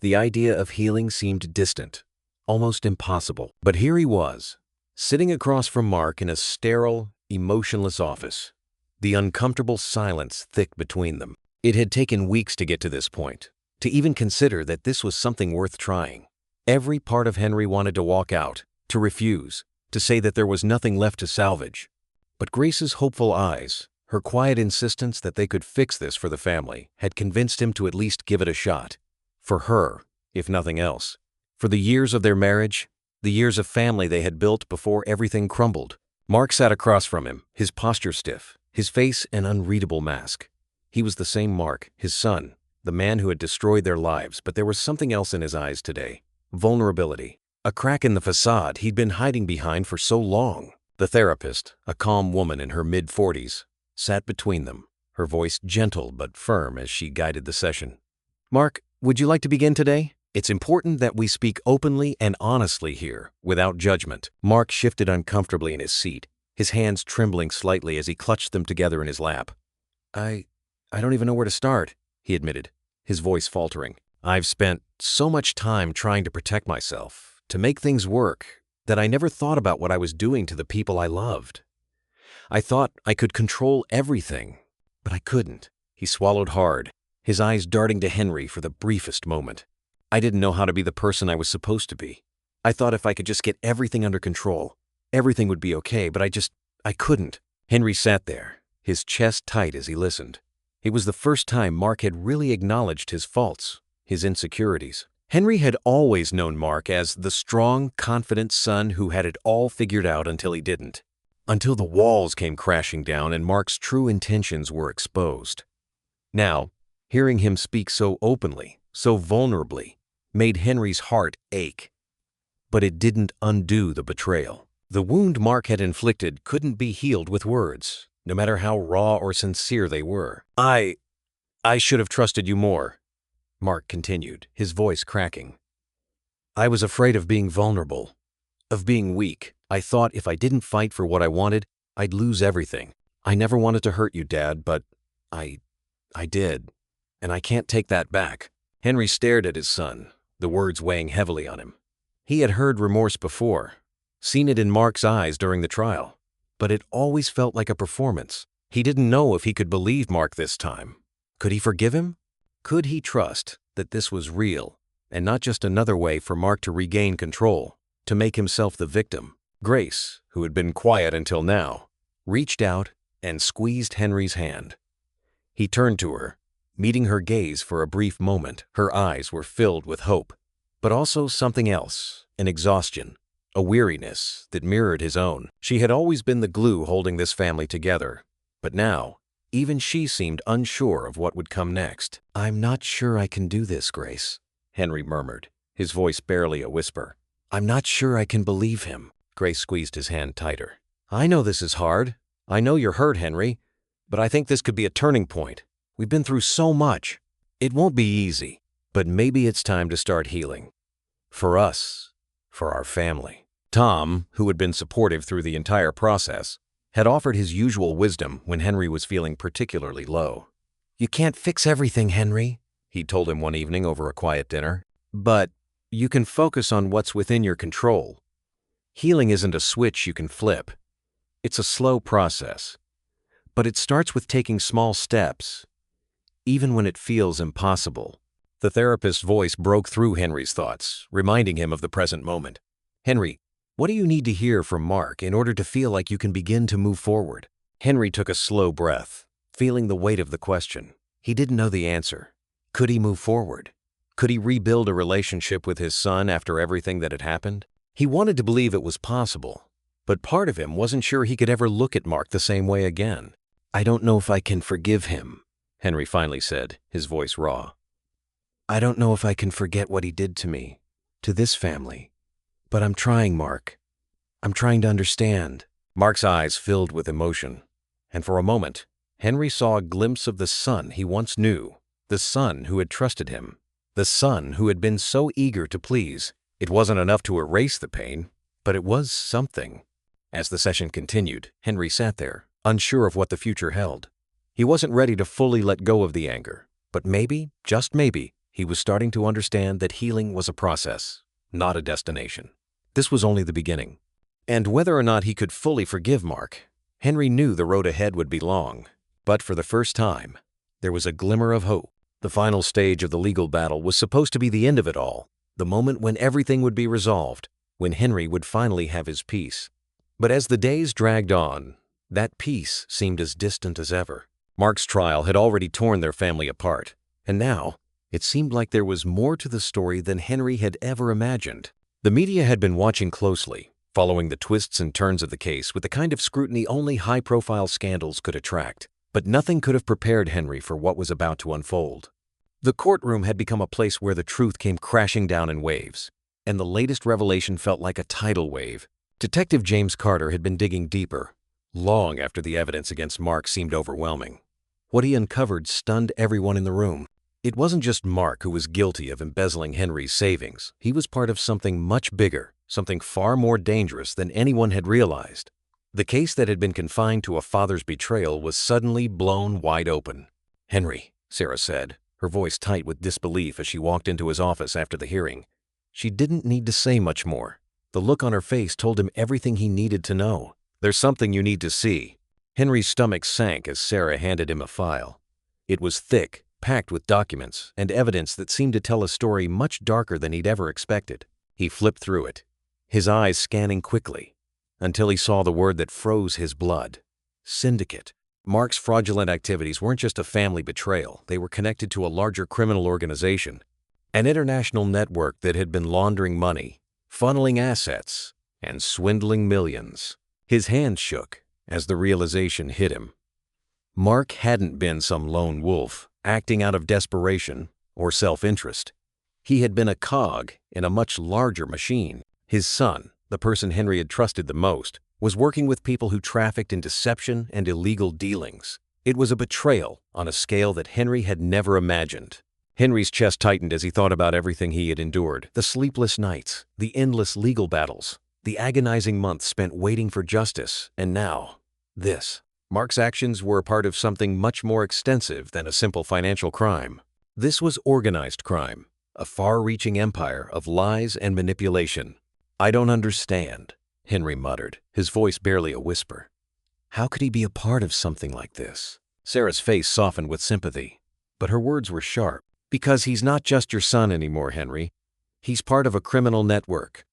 the idea of healing seemed distant, almost impossible. But here he was, sitting across from Mark in a sterile, emotionless office, the uncomfortable silence thick between them. It had taken weeks to get to this point, to even consider that this was something worth trying. Every part of Henry wanted to walk out, to refuse, to say that there was nothing left to salvage. But Grace's hopeful eyes, her quiet insistence that they could fix this for the family, had convinced him to at least give it a shot. For her, if nothing else. For the years of their marriage, the years of family they had built before everything crumbled. Mark sat across from him, his posture stiff, his face an unreadable mask. He was the same Mark, his son, the man who had destroyed their lives, but there was something else in his eyes today. Vulnerability. A crack in the facade he'd been hiding behind for so long. The therapist, a calm woman in her mid-40s, sat between them, her voice gentle but firm as she guided the session. "Mark, would you like to begin today? It's important that we speak openly and honestly here, without judgment." Mark shifted uncomfortably in his seat, his hands trembling slightly as he clutched them together in his lap. I don't even know where to start," he admitted, his voice faltering. "I've spent so much time trying to protect myself, to make things work, that I never thought about what I was doing to the people I loved. I thought I could control everything, but I couldn't." He swallowed hard, his eyes darting to Henry for the briefest moment. "I didn't know how to be the person I was supposed to be. I thought if I could just get everything under control, everything would be okay, but I couldn't." Henry sat there, his chest tight as he listened. It was the first time Mark had really acknowledged his faults, his insecurities. Henry had always known Mark as the strong, confident son who had it all figured out until he didn't. Until the walls came crashing down and Mark's true intentions were exposed. Now, hearing him speak so openly, so vulnerably, made Henry's heart ache. But it didn't undo the betrayal. The wound Mark had inflicted couldn't be healed with words, no matter how raw or sincere they were. I should have trusted you more," Mark continued, his voice cracking. "I was afraid of being vulnerable, of being weak. I thought if I didn't fight for what I wanted, I'd lose everything. I never wanted to hurt you, Dad, but I did, and I can't take that back." Henry stared at his son, the words weighing heavily on him. He had heard remorse before, seen it in Mark's eyes during the trial, but it always felt like a performance. He didn't know if he could believe Mark this time. Could he forgive him? Could he trust that this was real, and not just another way for Mark to regain control, to make himself the victim? Grace, who had been quiet until now, reached out and squeezed Henry's hand. He turned to her, meeting her gaze for a brief moment. Her eyes were filled with hope, but also something else, an exhaustion. a weariness that mirrored his own. She had always been the glue holding this family together, but now, even she seemed unsure of what would come next. "I'm not sure I can do this, Grace," Henry murmured, his voice barely a whisper. "I'm not sure I can believe him." Grace squeezed his hand tighter. "I know this is hard. I know you're hurt, Henry, but I think this could be a turning point. We've been through so much. It won't be easy, but maybe it's time to start healing. For us, for our family." Tom, who had been supportive through the entire process, had offered his usual wisdom when Henry was feeling particularly low. "You can't fix everything, Henry," he told him one evening over a quiet dinner, "but you can focus on what's within your control. Healing isn't a switch you can flip. It's a slow process, but it starts with taking small steps, even when it feels impossible." The therapist's voice broke through Henry's thoughts, reminding him of the present moment. "Henry, what do you need to hear from Mark in order to feel like you can begin to move forward?" Henry took a slow breath, feeling the weight of the question. He didn't know the answer. Could he move forward? Could he rebuild a relationship with his son after everything that had happened? He wanted to believe it was possible, but part of him wasn't sure he could ever look at Mark the same way again. "I don't know if I can forgive him," Henry finally said, his voice raw. "I don't know if I can forget what he did to me, to this family. But I'm trying, Mark. I'm trying to understand." Mark's eyes filled with emotion, and for a moment, Henry saw a glimpse of the son he once knew, the son who had trusted him, the son who had been so eager to please. It wasn't enough to erase the pain, but it was something. As the session continued, Henry sat there, unsure of what the future held. He wasn't ready to fully let go of the anger, but maybe, just maybe, he was starting to understand that healing was a process, not a destination. This was only the beginning. And whether or not he could fully forgive Mark, Henry knew the road ahead would be long. But for the first time, there was a glimmer of hope. The final stage of the legal battle was supposed to be the end of it all, the moment when everything would be resolved, when Henry would finally have his peace. But as the days dragged on, that peace seemed as distant as ever. Mark's trial had already torn their family apart, and now it seemed like there was more to the story than Henry had ever imagined. The media had been watching closely, following the twists and turns of the case with the kind of scrutiny only high-profile scandals could attract. But nothing could have prepared Henry for what was about to unfold. The courtroom had become a place where the truth came crashing down in waves, and the latest revelation felt like a tidal wave. Detective James Carter had been digging deeper, long after the evidence against Mark seemed overwhelming. What he uncovered stunned everyone in the room. It wasn't just Mark who was guilty of embezzling Henry's savings. He was part of something much bigger, something far more dangerous than anyone had realized. The case that had been confined to a father's betrayal was suddenly blown wide open. "Henry," Sarah said, her voice tight with disbelief as she walked into his office after the hearing. She didn't need to say much more. The look on her face told him everything he needed to know. "There's something you need to see." Henry's stomach sank as Sarah handed him a file. It was thick, packed with documents and evidence that seemed to tell a story much darker than he'd ever expected. He flipped through it, his eyes scanning quickly, until he saw the word that froze his blood: syndicate. Mark's fraudulent activities weren't just a family betrayal. They were connected to a larger criminal organization, an international network that had been laundering money, funneling assets, and swindling millions. His hands shook as the realization hit him. Mark hadn't been some lone wolf, acting out of desperation or self-interest. He had been a cog in a much larger machine. His son, the person Henry had trusted the most, was working with people who trafficked in deception and illegal dealings. It was a betrayal on a scale that Henry had never imagined. Henry's chest tightened as he thought about everything he had endured: the sleepless nights, the endless legal battles, the agonizing months spent waiting for justice, and now, this. Mark's actions were a part of something much more extensive than a simple financial crime. This was organized crime, a far-reaching empire of lies and manipulation. "I don't understand," Henry muttered, his voice barely a whisper. How could he be a part of something like this? Sarah's face softened with sympathy, but her words were sharp. "Because he's not just your son anymore, Henry. He's part of a criminal network.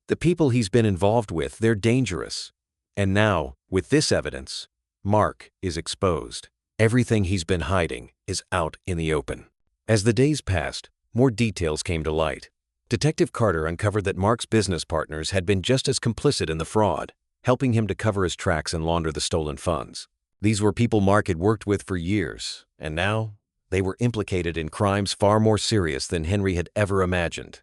The people he's been involved with, they're dangerous. And now, with this evidence, Mark is exposed. Everything he's been hiding is out in the open." As the days passed, more details came to light. Detective Carter uncovered that Mark's business partners had been just as complicit in the fraud, helping him to cover his tracks and launder the stolen funds. These were people Mark had worked with for years, and now they were implicated in crimes far more serious than Henry had ever imagined.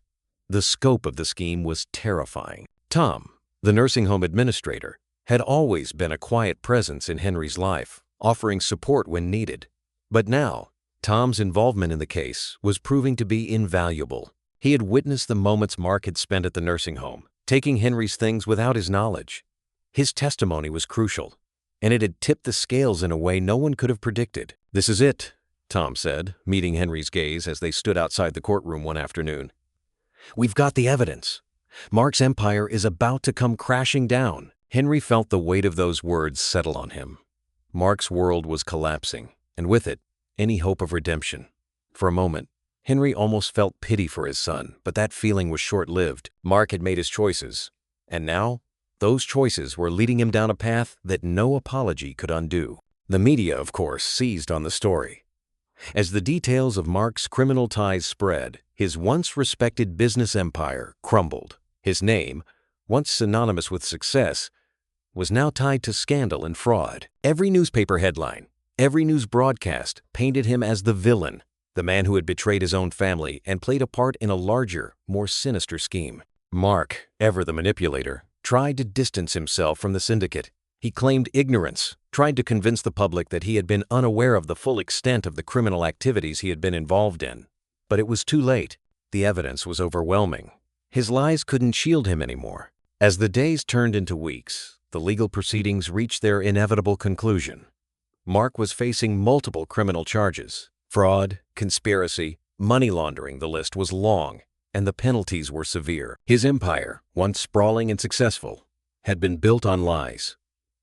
The scope of the scheme was terrifying. Tom, the nursing home administrator, had always been a quiet presence in Henry's life, offering support when needed. But now, Tom's involvement in the case was proving to be invaluable. He had witnessed the moments Mark had spent at the nursing home, taking Henry's things without his knowledge. His testimony was crucial, and it had tipped the scales in a way no one could have predicted. "This is it," Tom said, meeting Henry's gaze as they stood outside the courtroom one afternoon. "We've got the evidence. Mark's empire is about to come crashing down." Henry felt the weight of those words settle on him. Mark's world was collapsing, and with it, any hope of redemption. For a moment, Henry almost felt pity for his son, but that feeling was short-lived. Mark had made his choices, and now, those choices were leading him down a path that no apology could undo. The media, of course, seized on the story. As the details of Mark's criminal ties spread, his once respected business empire crumbled. His name, once synonymous with success, was now tied to scandal and fraud. Every newspaper headline, every news broadcast painted him as the villain, the man who had betrayed his own family and played a part in a larger, more sinister scheme. Mark, ever the manipulator, tried to distance himself from the syndicate. He claimed ignorance, tried to convince the public that he had been unaware of the full extent of the criminal activities he had been involved in. But it was too late. The evidence was overwhelming. His lies couldn't shield him anymore. As the days turned into weeks, the legal proceedings reached their inevitable conclusion. Mark was facing multiple criminal charges: fraud, conspiracy, money laundering. The list was long, and the penalties were severe. His empire, once sprawling and successful, had been built on lies,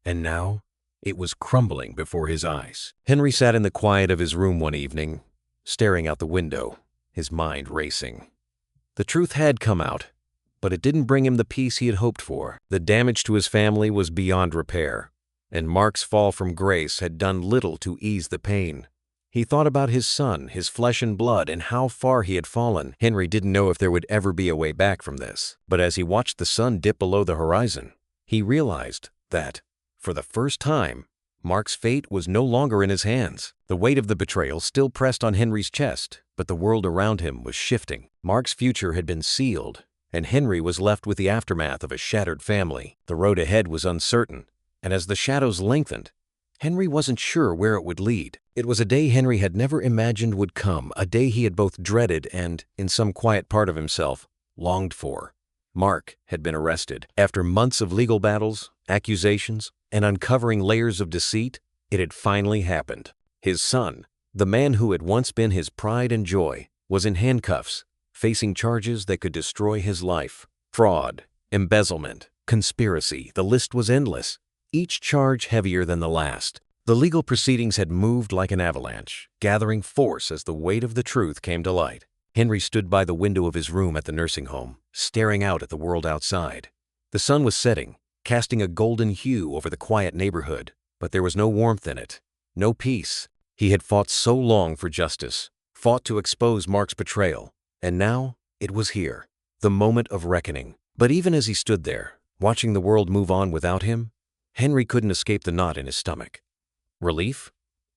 and now it was crumbling before his eyes. Henry sat in the quiet of his room one evening, staring out the window, his mind racing. The truth had come out, but it didn't bring him the peace he had hoped for. The damage to his family was beyond repair, and Mark's fall from grace had done little to ease the pain. He thought about his son, his flesh and blood, and how far he had fallen. Henry didn't know if there would ever be a way back from this, but as he watched the sun dip below the horizon, he realized that, for the first time, Mark's fate was no longer in his hands. The weight of the betrayal still pressed on Henry's chest, but the world around him was shifting. Mark's future had been sealed, and Henry was left with the aftermath of a shattered family. The road ahead was uncertain, and as the shadows lengthened, Henry wasn't sure where it would lead. It was a day Henry had never imagined would come, a day he had both dreaded and, in some quiet part of himself, longed for. Mark had been arrested. After months of legal battles, accusations, and uncovering layers of deceit, it had finally happened. His son, the man who had once been his pride and joy, was in handcuffs, facing charges that could destroy his life. Fraud, embezzlement, conspiracy, the list was endless, each charge heavier than the last. The legal proceedings had moved like an avalanche, gathering force as the weight of the truth came to light. Henry stood by the window of his room at the nursing home, staring out at the world outside. The sun was setting, casting a golden hue over the quiet neighborhood, but there was no warmth in it, no peace. He had fought so long for justice, fought to expose Mark's betrayal, and now it was here, the moment of reckoning. But even as he stood there, watching the world move on without him, Henry couldn't escape the knot in his stomach. Relief?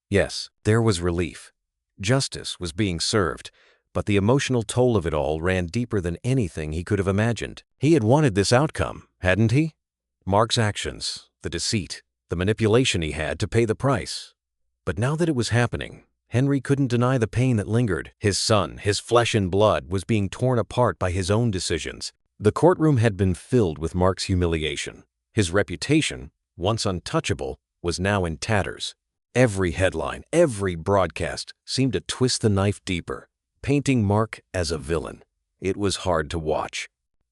Yes, there was relief. Justice was being served, but the emotional toll of it all ran deeper than anything he could have imagined. He had wanted this outcome, hadn't he? Mark's actions, the deceit, the manipulation he had to pay the price. But now that it was happening, Henry couldn't deny the pain that lingered. His son, his flesh and blood, was being torn apart by his own decisions. The courtroom had been filled with Mark's humiliation. His reputation, once untouchable, was now in tatters. Every headline, every broadcast seemed to twist the knife deeper, painting Mark as a villain. It was hard to watch,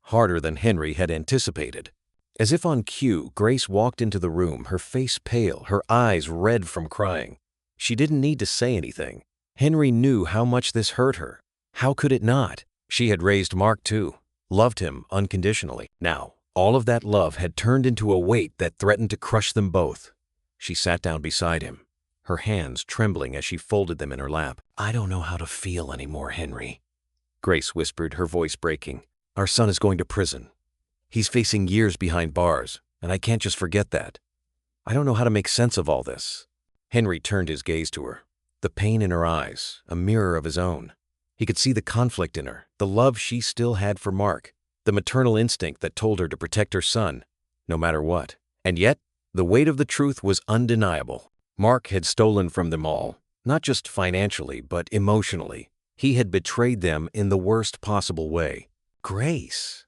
harder than Henry had anticipated. As if on cue, Grace walked into the room, her face pale, her eyes red from crying. She didn't need to say anything. Henry knew how much this hurt her. How could it not? She had raised Mark too, loved him unconditionally. Now, all of that love had turned into a weight that threatened to crush them both. She sat down beside him, her hands trembling as she folded them in her lap. "I don't know how to feel anymore, Henry," Grace whispered, her voice breaking. "Our son is going to prison. He's facing years behind bars, and I can't just forget that. I don't know how to make sense of all this." Henry turned his gaze to her, the pain in her eyes, a mirror of his own. He could see the conflict in her, the love she still had for Mark, the maternal instinct that told her to protect her son, no matter what. And yet, the weight of the truth was undeniable. Mark had stolen from them all, not just financially, but emotionally. He had betrayed them in the worst possible way. "Grace."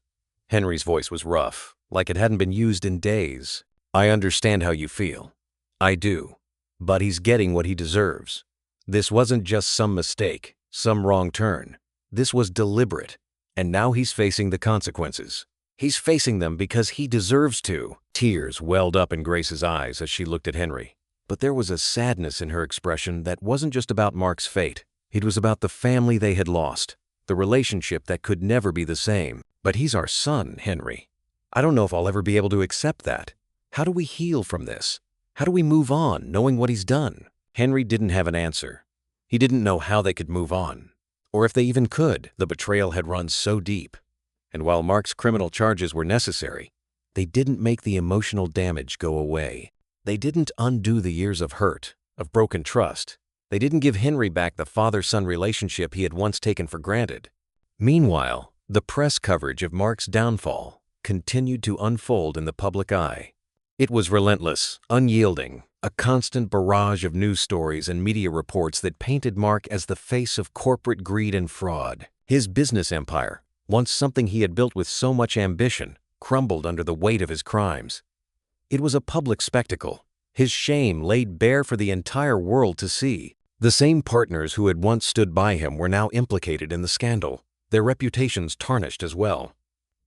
Henry's voice was rough, like it hadn't been used in days. "I understand how you feel. I do. But he's getting what he deserves. This wasn't just some mistake, some wrong turn. This was deliberate, and now he's facing the consequences. He's facing them because he deserves to." Tears welled up in Grace's eyes as she looked at Henry. But there was a sadness in her expression that wasn't just about Mark's fate. It was about the family they had lost, the relationship that could never be the same. "But he's our son, Henry. I don't know if I'll ever be able to accept that. How do we heal from this? How do we move on, knowing what he's done?" Henry didn't have an answer. He didn't know how they could move on, or if they even could. The betrayal had run so deep. And while Mark's criminal charges were necessary, they didn't make the emotional damage go away. They didn't undo the years of hurt, of broken trust. They didn't give Henry back the father-son relationship he had once taken for granted. Meanwhile, the press coverage of Mark's downfall continued to unfold in the public eye. It was relentless, unyielding, a constant barrage of news stories and media reports that painted Mark as the face of corporate greed and fraud. His business empire, once something he had built with so much ambition, crumbled under the weight of his crimes. It was a public spectacle, his shame laid bare for the entire world to see. The same partners who had once stood by him were now implicated in the scandal, their reputations tarnished as well.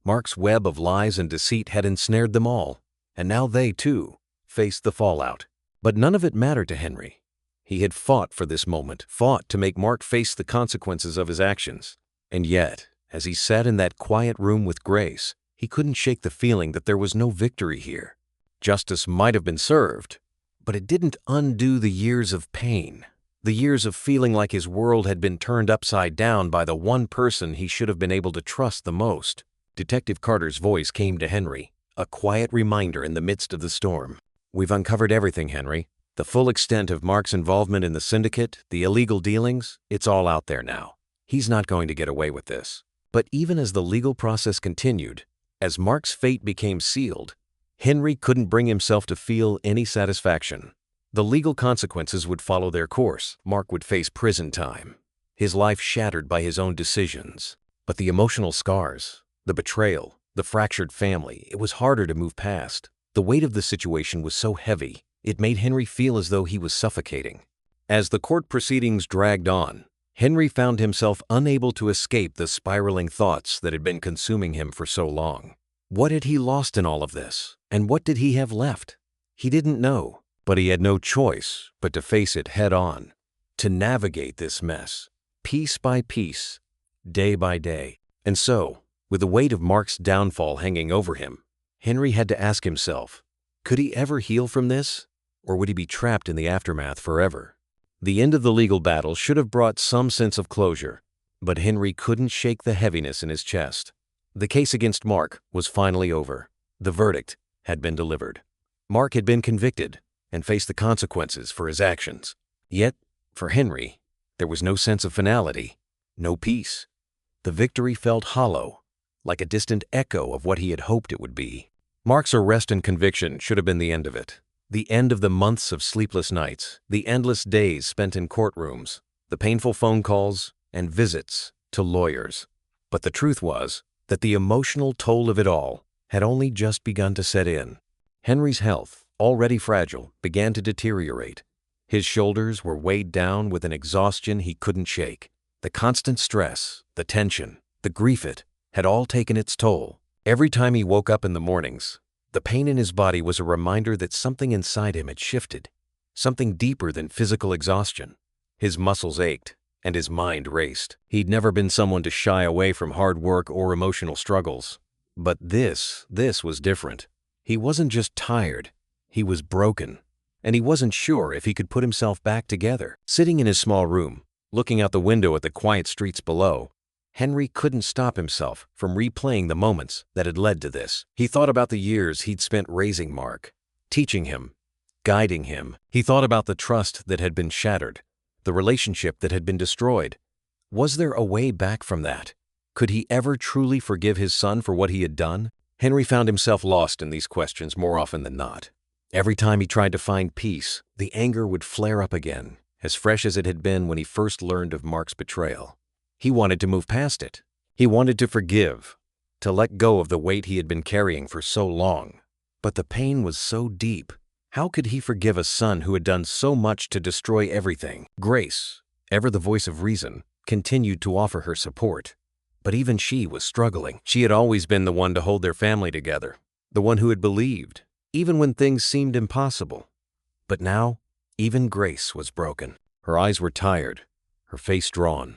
Mark's web of lies and deceit had ensnared them all, and now they, too, faced the fallout. But none of it mattered to Henry. He had fought for this moment, fought to make Mark face the consequences of his actions. And yet, as he sat in that quiet room with Grace, he couldn't shake the feeling that there was no victory here. Justice might have been served, but it didn't undo the years of pain, the years of feeling like his world had been turned upside down by the one person he should have been able to trust the most. Detective Carter's voice came to Henry, a quiet reminder in the midst of the storm. "We've uncovered everything, Henry. The full extent of Mark's involvement in the syndicate, the illegal dealings, it's all out there now. He's not going to get away with this." But even as the legal process continued, as Mark's fate became sealed, Henry couldn't bring himself to feel any satisfaction. The legal consequences would follow their course. Mark would face prison time, his life shattered by his own decisions. But the emotional scars, the betrayal, the fractured family, it was harder to move past. The weight of the situation was so heavy, it made Henry feel as though he was suffocating. As the court proceedings dragged on, Henry found himself unable to escape the spiraling thoughts that had been consuming him for so long. What had he lost in all of this? And what did he have left? He didn't know, but he had no choice but to face it head on, to navigate this mess, piece by piece, day by day. And so, with the weight of Mark's downfall hanging over him, Henry had to ask himself, could he ever heal from this, or would he be trapped in the aftermath forever? The end of the legal battle should have brought some sense of closure, but Henry couldn't shake the heaviness in his chest. The case against Mark was finally over. The verdict had been delivered. Mark had been convicted and faced the consequences for his actions. Yet, for Henry, there was no sense of finality, no peace. The victory felt hollow, like a distant echo of what he had hoped it would be. Mark's arrest and conviction should have been the end of it. The end of the months of sleepless nights, the endless days spent in courtrooms, the painful phone calls and visits to lawyers. But the truth was that the emotional toll of it all had only just begun to set in. Henry's health, already fragile, began to deteriorate. His shoulders were weighed down with an exhaustion he couldn't shake. The constant stress, the tension, the grief it had all taken its toll. Every time he woke up in the mornings, the pain in his body was a reminder that something inside him had shifted, something deeper than physical exhaustion. His muscles ached, and his mind raced. He'd never been someone to shy away from hard work or emotional struggles. But this was different. He wasn't just tired, he was broken, and he wasn't sure if he could put himself back together. Sitting in his small room, looking out the window at the quiet streets below, Henry couldn't stop himself from replaying the moments that had led to this. He thought about the years he'd spent raising Mark, teaching him, guiding him. He thought about the trust that had been shattered, the relationship that had been destroyed. Was there a way back from that? Could he ever truly forgive his son for what he had done? Henry found himself lost in these questions more often than not. Every time he tried to find peace, the anger would flare up again, as fresh as it had been when he first learned of Mark's betrayal. He wanted to move past it. He wanted to forgive, to let go of the weight he had been carrying for so long. But the pain was so deep. How could he forgive a son who had done so much to destroy everything? Grace, ever the voice of reason, continued to offer her support. But even she was struggling. She had always been the one to hold their family together, the one who had believed, even when things seemed impossible. But now, even Grace was broken. Her eyes were tired, her face drawn.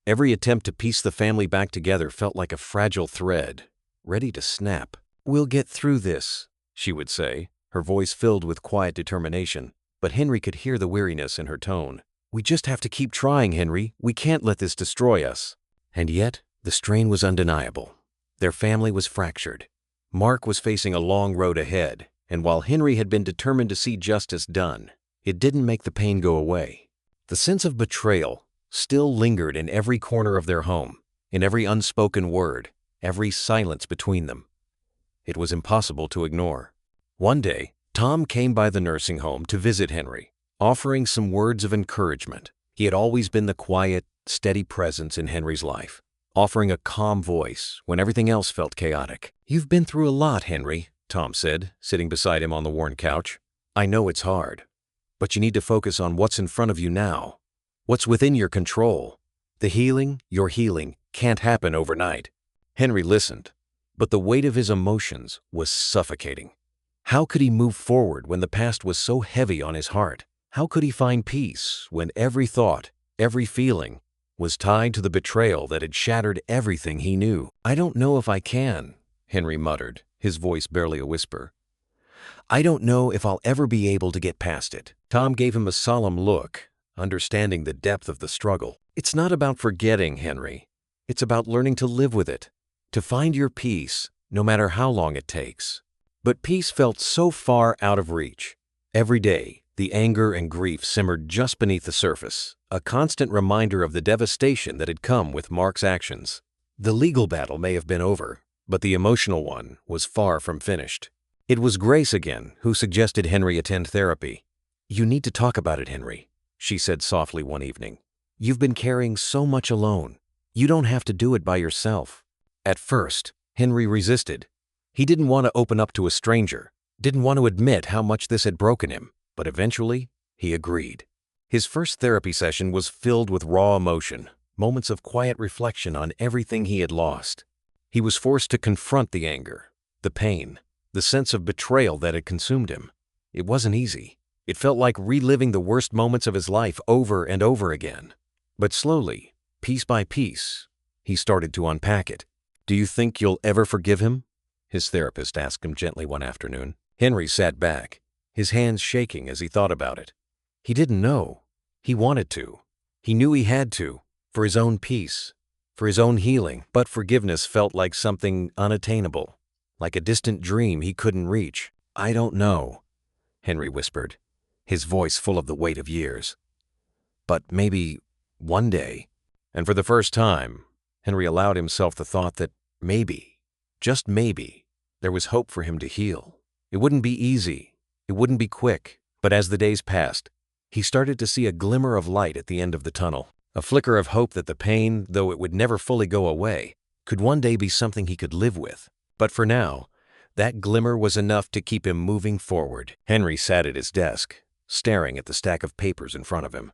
Every attempt to piece the family back together felt like a fragile thread, ready to snap. "We'll get through this," she would say, her voice filled with quiet determination. But Henry could hear the weariness in her tone. "We just have to keep trying, Henry. We can't let this destroy us." And yet, the strain was undeniable. Their family was fractured. Mark was facing a long road ahead, and while Henry had been determined to see justice done, it didn't make the pain go away. The sense of betrayal still lingered in every corner of their home, in every unspoken word, every silence between them. It was impossible to ignore. One day, Tom came by the nursing home to visit Henry, offering some words of encouragement. He had always been the quiet, steady presence in Henry's life, offering a calm voice when everything else felt chaotic. "You've been through a lot, Henry," Tom said, sitting beside him on the worn couch. "I know it's hard, but you need to focus on what's in front of you now. What's within your control? Your healing, can't happen overnight." Henry listened, but the weight of his emotions was suffocating. How could he move forward when the past was so heavy on his heart? How could he find peace when every thought, every feeling, was tied to the betrayal that had shattered everything he knew? "I don't know if I can," Henry muttered, his voice barely a whisper. "I don't know if I'll ever be able to get past it." Tom gave him a solemn look, understanding the depth of the struggle. "It's not about forgetting, Henry. It's about learning to live with it, to find your peace, no matter how long it takes." But peace felt so far out of reach. Every day, the anger and grief simmered just beneath the surface, a constant reminder of the devastation that had come with Mark's actions. The legal battle may have been over, but the emotional one was far from finished. It was Grace again who suggested Henry attend therapy. "You need to talk about it, Henry," she said softly one evening. "You've been carrying so much alone. You don't have to do it by yourself." At first, Henry resisted. He didn't want to open up to a stranger, didn't want to admit how much this had broken him, but eventually, he agreed. His first therapy session was filled with raw emotion, moments of quiet reflection on everything he had lost. He was forced to confront the anger, the pain, the sense of betrayal that had consumed him. It wasn't easy. It felt like reliving the worst moments of his life over and over again. But slowly, piece by piece, he started to unpack it. "Do you think you'll ever forgive him?" his therapist asked him gently one afternoon. Henry sat back, his hands shaking as he thought about it. He didn't know. He wanted to. He knew he had to, for his own peace, for his own healing. But forgiveness felt like something unattainable, like a distant dream he couldn't reach. "I don't know," Henry whispered, his voice full of the weight of years. "But maybe one day." And for the first time, Henry allowed himself the thought that maybe, just maybe, there was hope for him to heal. It wouldn't be easy. It wouldn't be quick. But as the days passed, he started to see a glimmer of light at the end of the tunnel, a flicker of hope that the pain, though it would never fully go away, could one day be something he could live with. But for now, that glimmer was enough to keep him moving forward. Henry sat at his desk, staring at the stack of papers in front of him.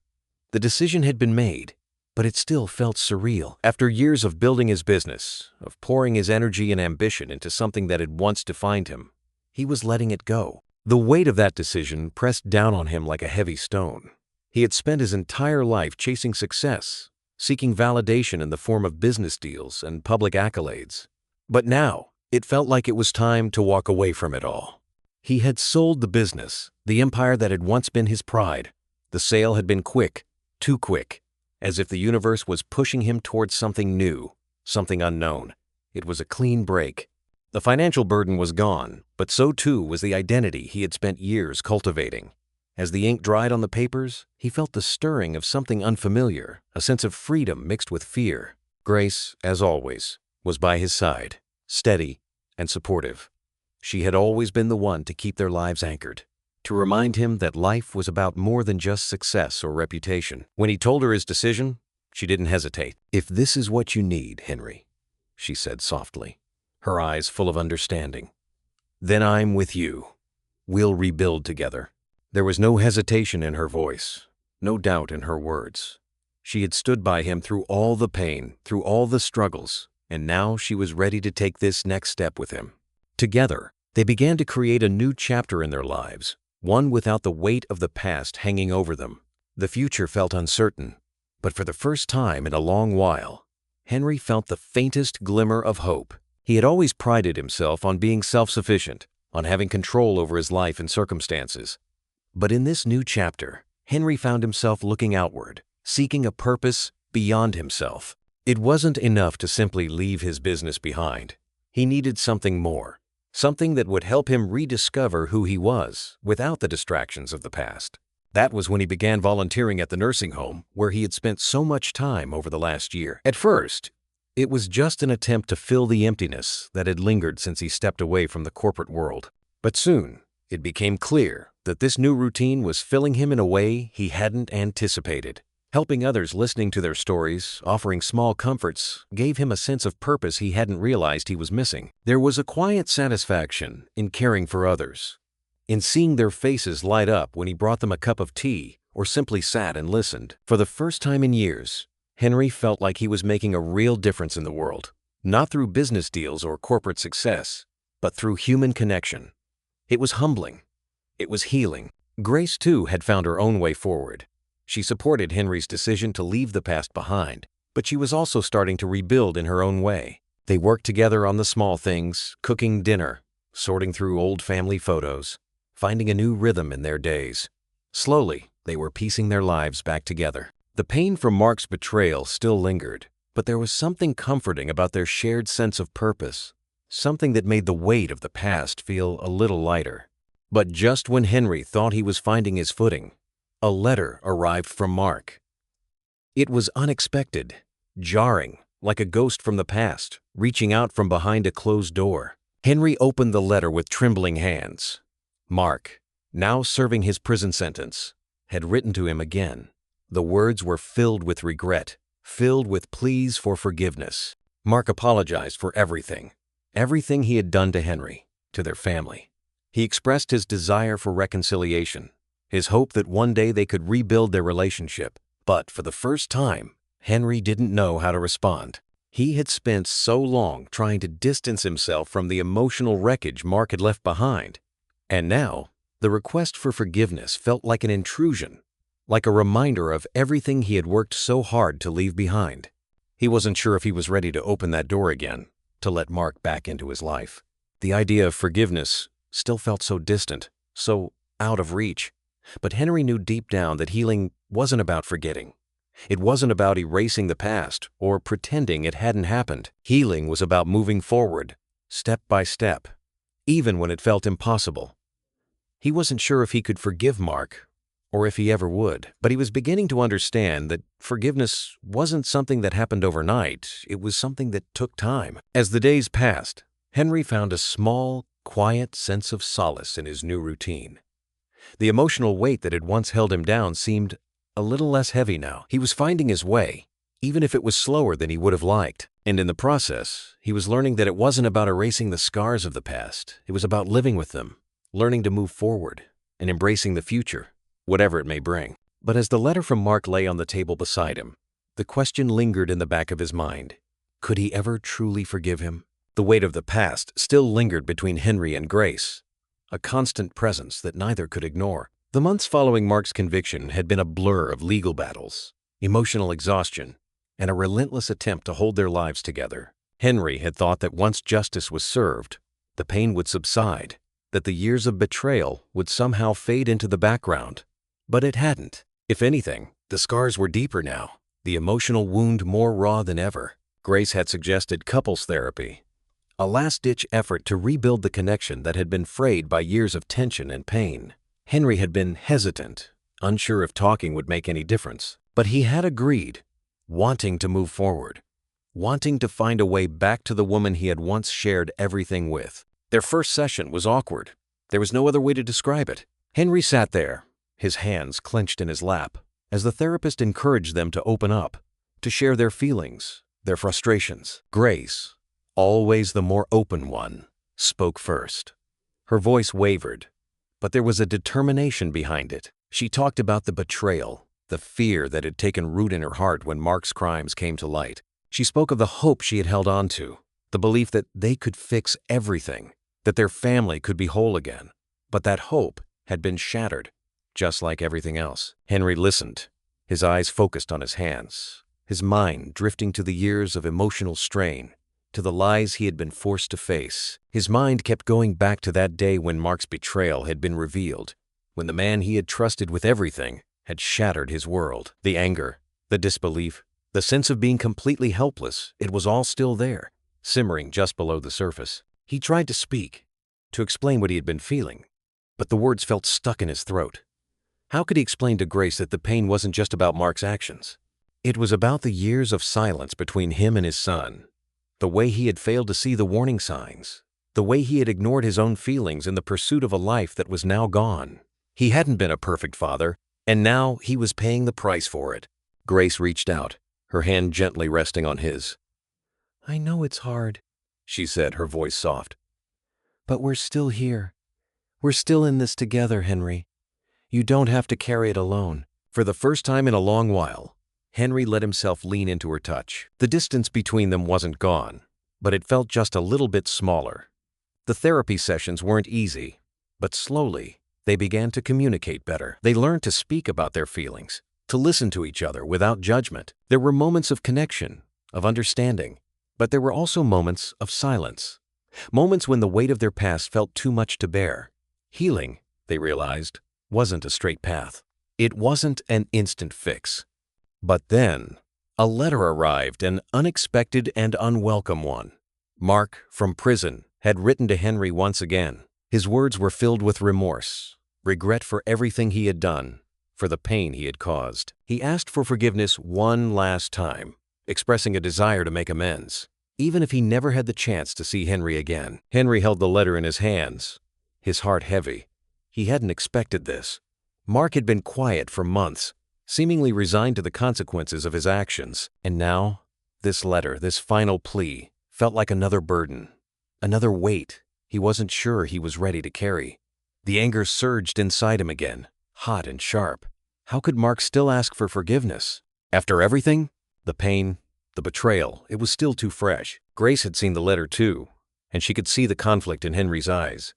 The decision had been made, but it still felt surreal. After years of building his business, of pouring his energy and ambition into something that had once defined him, he was letting it go. The weight of that decision pressed down on him like a heavy stone. He had spent his entire life chasing success, seeking validation in the form of business deals and public accolades. But now, it felt like it was time to walk away from it all. He had sold the business, the empire that had once been his pride. The sale had been quick, too quick, as if the universe was pushing him towards something new, something unknown. It was a clean break. The financial burden was gone, but so too was the identity he had spent years cultivating. As the ink dried on the papers, he felt the stirring of something unfamiliar, a sense of freedom mixed with fear. Grace, as always, was by his side, steady and supportive. She had always been the one to keep their lives anchored, to remind him that life was about more than just success or reputation. When he told her his decision, she didn't hesitate. "If this is what you need, Henry," she said softly, her eyes full of understanding, "then I'm with you. We'll rebuild together." There was no hesitation in her voice, no doubt in her words. She had stood by him through all the pain, through all the struggles, and now she was ready to take this next step with him. Together, they began to create a new chapter in their lives, one without the weight of the past hanging over them. The future felt uncertain, but for the first time in a long while, Henry felt the faintest glimmer of hope. He had always prided himself on being self-sufficient, on having control over his life and circumstances. But in this new chapter, Henry found himself looking outward, seeking a purpose beyond himself. It wasn't enough to simply leave his business behind. He needed something more, something that would help him rediscover who he was without the distractions of the past. That was when he began volunteering at the nursing home where he had spent so much time over the last year. At first, it was just an attempt to fill the emptiness that had lingered since he stepped away from the corporate world. But soon, it became clear that this new routine was filling him in a way he hadn't anticipated. Helping others, listening to their stories, offering small comforts, gave him a sense of purpose he hadn't realized he was missing. There was a quiet satisfaction in caring for others, in seeing their faces light up when he brought them a cup of tea or simply sat and listened. For the first time in years, Henry felt like he was making a real difference in the world, not through business deals or corporate success, but through human connection. It was humbling. It was healing. Grace, too, had found her own way forward. She supported Henry's decision to leave the past behind, but she was also starting to rebuild in her own way. They worked together on the small things, cooking dinner, sorting through old family photos, finding a new rhythm in their days. Slowly, they were piecing their lives back together. The pain from Mark's betrayal still lingered, but there was something comforting about their shared sense of purpose, something that made the weight of the past feel a little lighter. But just when Henry thought he was finding his footing, a letter arrived from Mark. It was unexpected, jarring, like a ghost from the past, reaching out from behind a closed door. Henry opened the letter with trembling hands. Mark, now serving his prison sentence, had written to him again. The words were filled with regret, filled with pleas for forgiveness. Mark apologized for everything he had done to Henry, to their family. He expressed his desire for reconciliation, his hope that one day they could rebuild their relationship. But for the first time, Henry didn't know how to respond. He had spent so long trying to distance himself from the emotional wreckage Mark had left behind. And now, the request for forgiveness felt like an intrusion, like a reminder of everything he had worked so hard to leave behind. He wasn't sure if he was ready to open that door again, to let Mark back into his life. The idea of forgiveness still felt so distant, so out of reach. But Henry knew deep down that healing wasn't about forgetting. It wasn't about erasing the past or pretending it hadn't happened. Healing was about moving forward, step by step, even when it felt impossible. He wasn't sure if he could forgive Mark, or if he ever would, but he was beginning to understand that forgiveness wasn't something that happened overnight. It was something that took time. As the days passed, Henry found a small, quiet sense of solace in his new routine. The emotional weight that had once held him down seemed a little less heavy now. He was finding his way, even if it was slower than he would have liked. And in the process, he was learning that it wasn't about erasing the scars of the past. It was about living with them, learning to move forward, and embracing the future, whatever it may bring. But as the letter from Mark lay on the table beside him, the question lingered in the back of his mind. Could he ever truly forgive him? The weight of the past still lingered between Henry and Grace, a constant presence that neither could ignore. The months following Mark's conviction had been a blur of legal battles, emotional exhaustion, and a relentless attempt to hold their lives together. Henry had thought that once justice was served, the pain would subside, that the years of betrayal would somehow fade into the background. But it hadn't. If anything, the scars were deeper now, the emotional wound more raw than ever. Grace had suggested couples therapy, a last-ditch effort to rebuild the connection that had been frayed by years of tension and pain. Henry had been hesitant, unsure if talking would make any difference, but he had agreed, wanting to move forward, wanting to find a way back to the woman he had once shared everything with. Their first session was awkward. There was no other way to describe it. Henry sat there, his hands clenched in his lap, as the therapist encouraged them to open up, to share their feelings, their frustrations. Grace, always the more open one, spoke first. Her voice wavered, but there was a determination behind it. She talked about the betrayal, the fear that had taken root in her heart when Mark's crimes came to light. She spoke of the hope she had held on to, the belief that they could fix everything, that their family could be whole again. But that hope had been shattered, just like everything else. Henry listened, his eyes focused on his hands, his mind drifting to the years of emotional strain, to the lies he had been forced to face. His mind kept going back to that day when Mark's betrayal had been revealed, when the man he had trusted with everything had shattered his world. The anger, the disbelief, the sense of being completely helpless, it was all still there, simmering just below the surface. He tried to speak, to explain what he had been feeling, but the words felt stuck in his throat. How could he explain to Grace that the pain wasn't just about Mark's actions? It was about the years of silence between him and his son, the way he had failed to see the warning signs, the way he had ignored his own feelings in the pursuit of a life that was now gone. He hadn't been a perfect father, and now he was paying the price for it. Grace reached out, her hand gently resting on his. "I know it's hard," she said, her voice soft. "But we're still here. We're still in this together, Henry. You don't have to carry it alone." For the first time in a long while, Henry let himself lean into her touch. The distance between them wasn't gone, but it felt just a little bit smaller. The therapy sessions weren't easy, but slowly, they began to communicate better. They learned to speak about their feelings, to listen to each other without judgment. There were moments of connection, of understanding, but there were also moments of silence. Moments when the weight of their past felt too much to bear. Healing, they realized, wasn't a straight path. It wasn't an instant fix. But then, a letter arrived, an unexpected and unwelcome one. Mark, from prison, had written to Henry once again. His words were filled with remorse, regret for everything he had done, for the pain he had caused. He asked for forgiveness one last time, expressing a desire to make amends, even if he never had the chance to see Henry again. Henry held the letter in his hands, his heart heavy. He hadn't expected this. Mark had been quiet for months, seemingly resigned to the consequences of his actions. And now, this letter, this final plea, felt like another burden, another weight he wasn't sure he was ready to carry. The anger surged inside him again, hot and sharp. How could Mark still ask for forgiveness? After everything? The pain, the betrayal, it was still too fresh. Grace had seen the letter too, and she could see the conflict in Henry's eyes.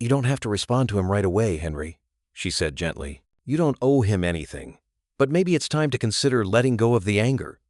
"You don't have to respond to him right away, Henry," she said gently. "You don't owe him anything. But maybe it's time to consider letting go of the anger.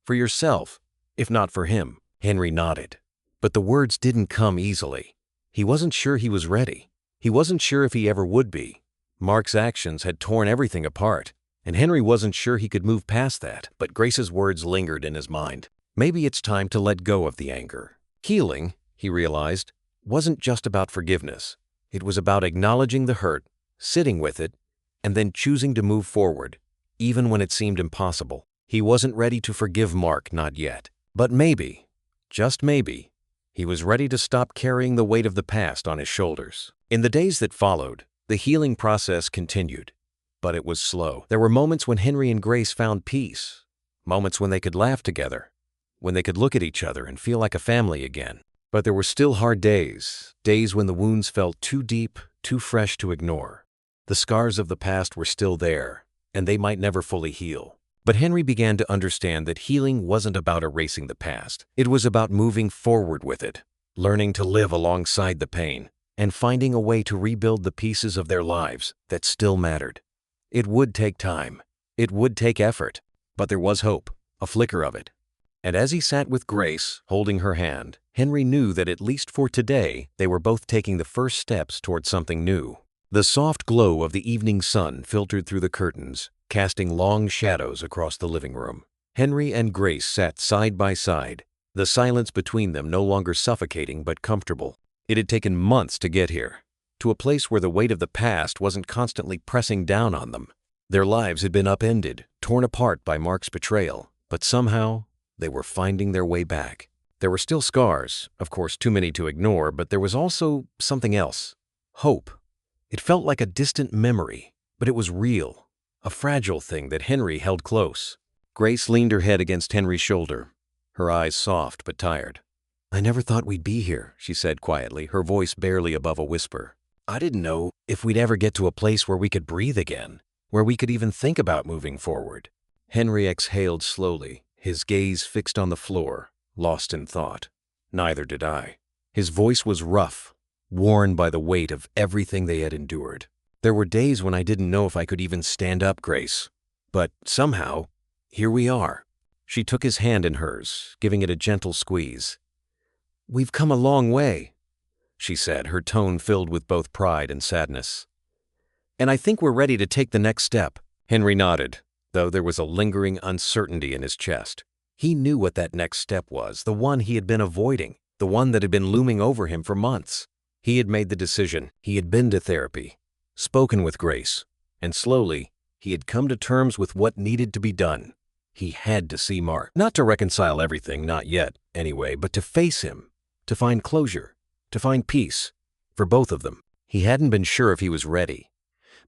For yourself, if not for him." Henry nodded. But the words didn't come easily. He wasn't sure he was ready. He wasn't sure if he ever would be. Mark's actions had torn everything apart, and Henry wasn't sure he could move past that. But Grace's words lingered in his mind. Maybe it's time to let go of the anger. Healing, he realized, wasn't just about forgiveness. It was about acknowledging the hurt, sitting with it, and then choosing to move forward, even when it seemed impossible. He wasn't ready to forgive Mark, not yet. But maybe, just maybe, he was ready to stop carrying the weight of the past on his shoulders. In the days that followed, the healing process continued, but it was slow. There were moments when Henry and Grace found peace, moments when they could laugh together, when they could look at each other and feel like a family again. But there were still hard days, days when the wounds felt too deep, too fresh to ignore. The scars of the past were still there, and they might never fully heal. But Henry began to understand that healing wasn't about erasing the past. It was about moving forward with it, learning to live alongside the pain, and finding a way to rebuild the pieces of their lives that still mattered. It would take time. It would take effort. But there was hope, a flicker of it. And as he sat with Grace, holding her hand, Henry knew that at least for today, they were both taking the first steps toward something new. The soft glow of the evening sun filtered through the curtains, casting long shadows across the living room. Henry and Grace sat side by side, the silence between them no longer suffocating but comfortable. It had taken months to get here, to a place where the weight of the past wasn't constantly pressing down on them. Their lives had been upended, torn apart by Mark's betrayal, but somehow they were finding their way back. There were still scars, of course too many to ignore, but there was also something else. Hope. It felt like a distant memory, but it was real, a fragile thing that Henry held close. Grace leaned her head against Henry's shoulder, her eyes soft but tired. "I never thought we'd be here," she said quietly, her voice barely above a whisper. "I didn't know if we'd ever get to a place where we could breathe again, where we could even think about moving forward." Henry exhaled slowly, his gaze fixed on the floor, lost in thought. "Neither did I." His voice was rough, worn by the weight of everything they had endured. "There were days when I didn't know if I could even stand up, Grace. But somehow, here we are." She took his hand in hers, giving it a gentle squeeze. "We've come a long way," she said, her tone filled with both pride and sadness. "And I think we're ready to take the next step." Henry nodded, though there was a lingering uncertainty in his chest. He knew what that next step was, the one he had been avoiding, the one that had been looming over him for months. He had made the decision, he had been to therapy, spoken with Grace, and slowly he had come to terms with what needed to be done. He had to see Mark. Not to reconcile everything, not yet, anyway, but to face him, to find closure, to find peace, for both of them. He hadn't been sure if he was ready,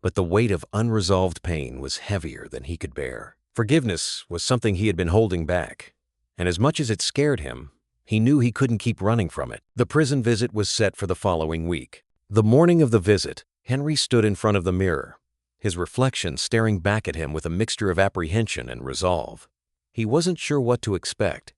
but the weight of unresolved pain was heavier than he could bear. Forgiveness was something he had been holding back, and as much as it scared him, he knew he couldn't keep running from it. The prison visit was set for the following week. The morning of the visit, Henry stood in front of the mirror, his reflection staring back at him with a mixture of apprehension and resolve. He wasn't sure what to expect.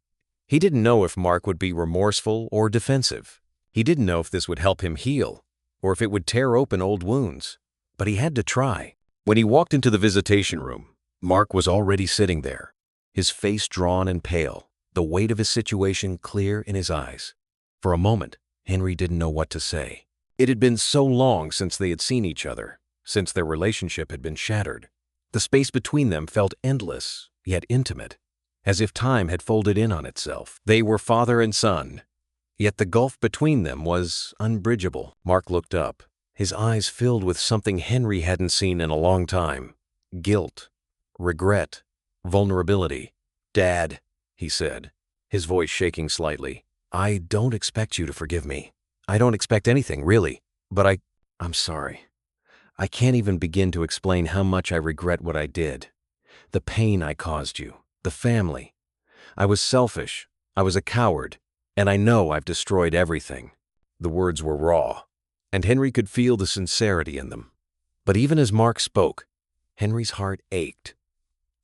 He didn't know if Mark would be remorseful or defensive. He didn't know if this would help him heal, or if it would tear open old wounds. But he had to try. When he walked into the visitation room, Mark was already sitting there, his face drawn and pale, the weight of his situation clear in his eyes. For a moment, Henry didn't know what to say. It had been so long since they had seen each other, since their relationship had been shattered. The space between them felt endless, yet intimate, as if time had folded in on itself. They were father and son, yet the gulf between them was unbridgeable. Mark looked up, his eyes filled with something Henry hadn't seen in a long time. Guilt, regret, vulnerability. "Dad," he said, his voice shaking slightly, "I don't expect you to forgive me. I don't expect anything, really. But I'm sorry. I can't even begin to explain how much I regret what I did. The pain I caused you, the family. I was selfish, I was a coward, and I know I've destroyed everything." The words were raw, and Henry could feel the sincerity in them. But even as Mark spoke, Henry's heart ached.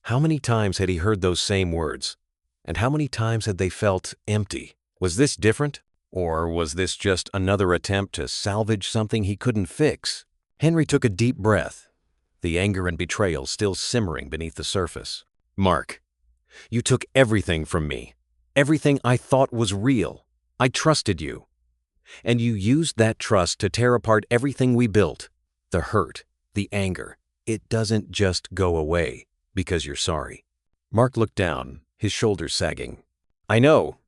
How many times had he heard those same words? And how many times had they felt empty? Was this different? Or was this just another attempt to salvage something he couldn't fix? Henry took a deep breath, the anger and betrayal still simmering beneath the surface. "Mark, you took everything from me, everything I thought was real. I trusted you. And you used that trust to tear apart everything we built. The hurt, the anger, it doesn't just go away because you're sorry." Mark looked down, his shoulders sagging. "I know,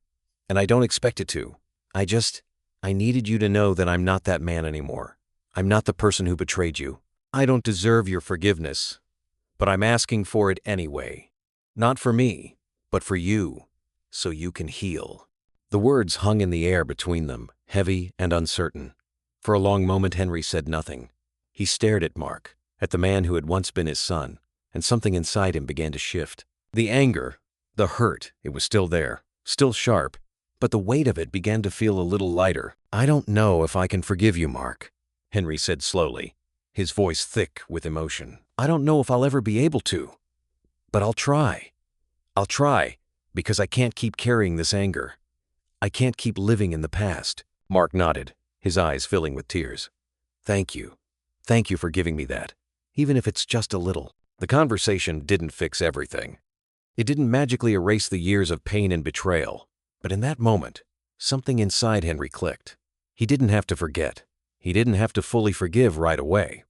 and I don't expect it to. I needed you to know that I'm not that man anymore. I'm not the person who betrayed you. I don't deserve your forgiveness, but I'm asking for it anyway. Not for me, but for you, so you can heal." The words hung in the air between them, heavy and uncertain. For a long moment, Henry said nothing. He stared at Mark, at the man who had once been his son, and something inside him began to shift. The anger, the hurt, it was still there, still sharp, but the weight of it began to feel a little lighter. "I don't know if I can forgive you, Mark," Henry said slowly, his voice thick with emotion. "I don't know if I'll ever be able to, but I'll try. I'll try, because I can't keep carrying this anger. I can't keep living in the past." Mark nodded, his eyes filling with tears. "Thank you. Thank you for giving me that, even if it's just a little." The conversation didn't fix everything. It didn't magically erase the years of pain and betrayal. But in that moment, something inside Henry clicked. He didn't have to forget. He didn't have to fully forgive right away.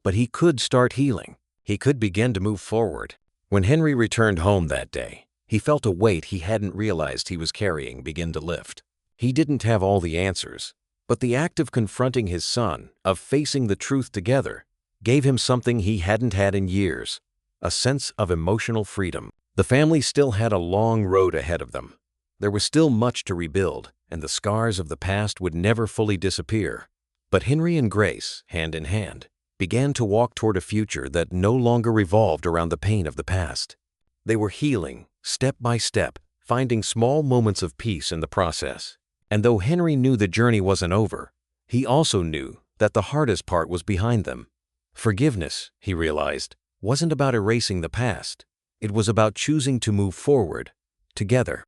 But he could start healing. He could begin to move forward. When Henry returned home that day, he felt a weight he hadn't realized he was carrying begin to lift. He didn't have all the answers, but the act of confronting his son, of facing the truth together, gave him something he hadn't had in years, a sense of emotional freedom. The family still had a long road ahead of them. There was still much to rebuild, and the scars of the past would never fully disappear. But Henry and Grace, hand in hand, began to walk toward a future that no longer revolved around the pain of the past. They were healing, step by step, finding small moments of peace in the process. And though Henry knew the journey wasn't over, he also knew that the hardest part was behind them. Forgiveness, he realized, wasn't about erasing the past. It was about choosing to move forward, together.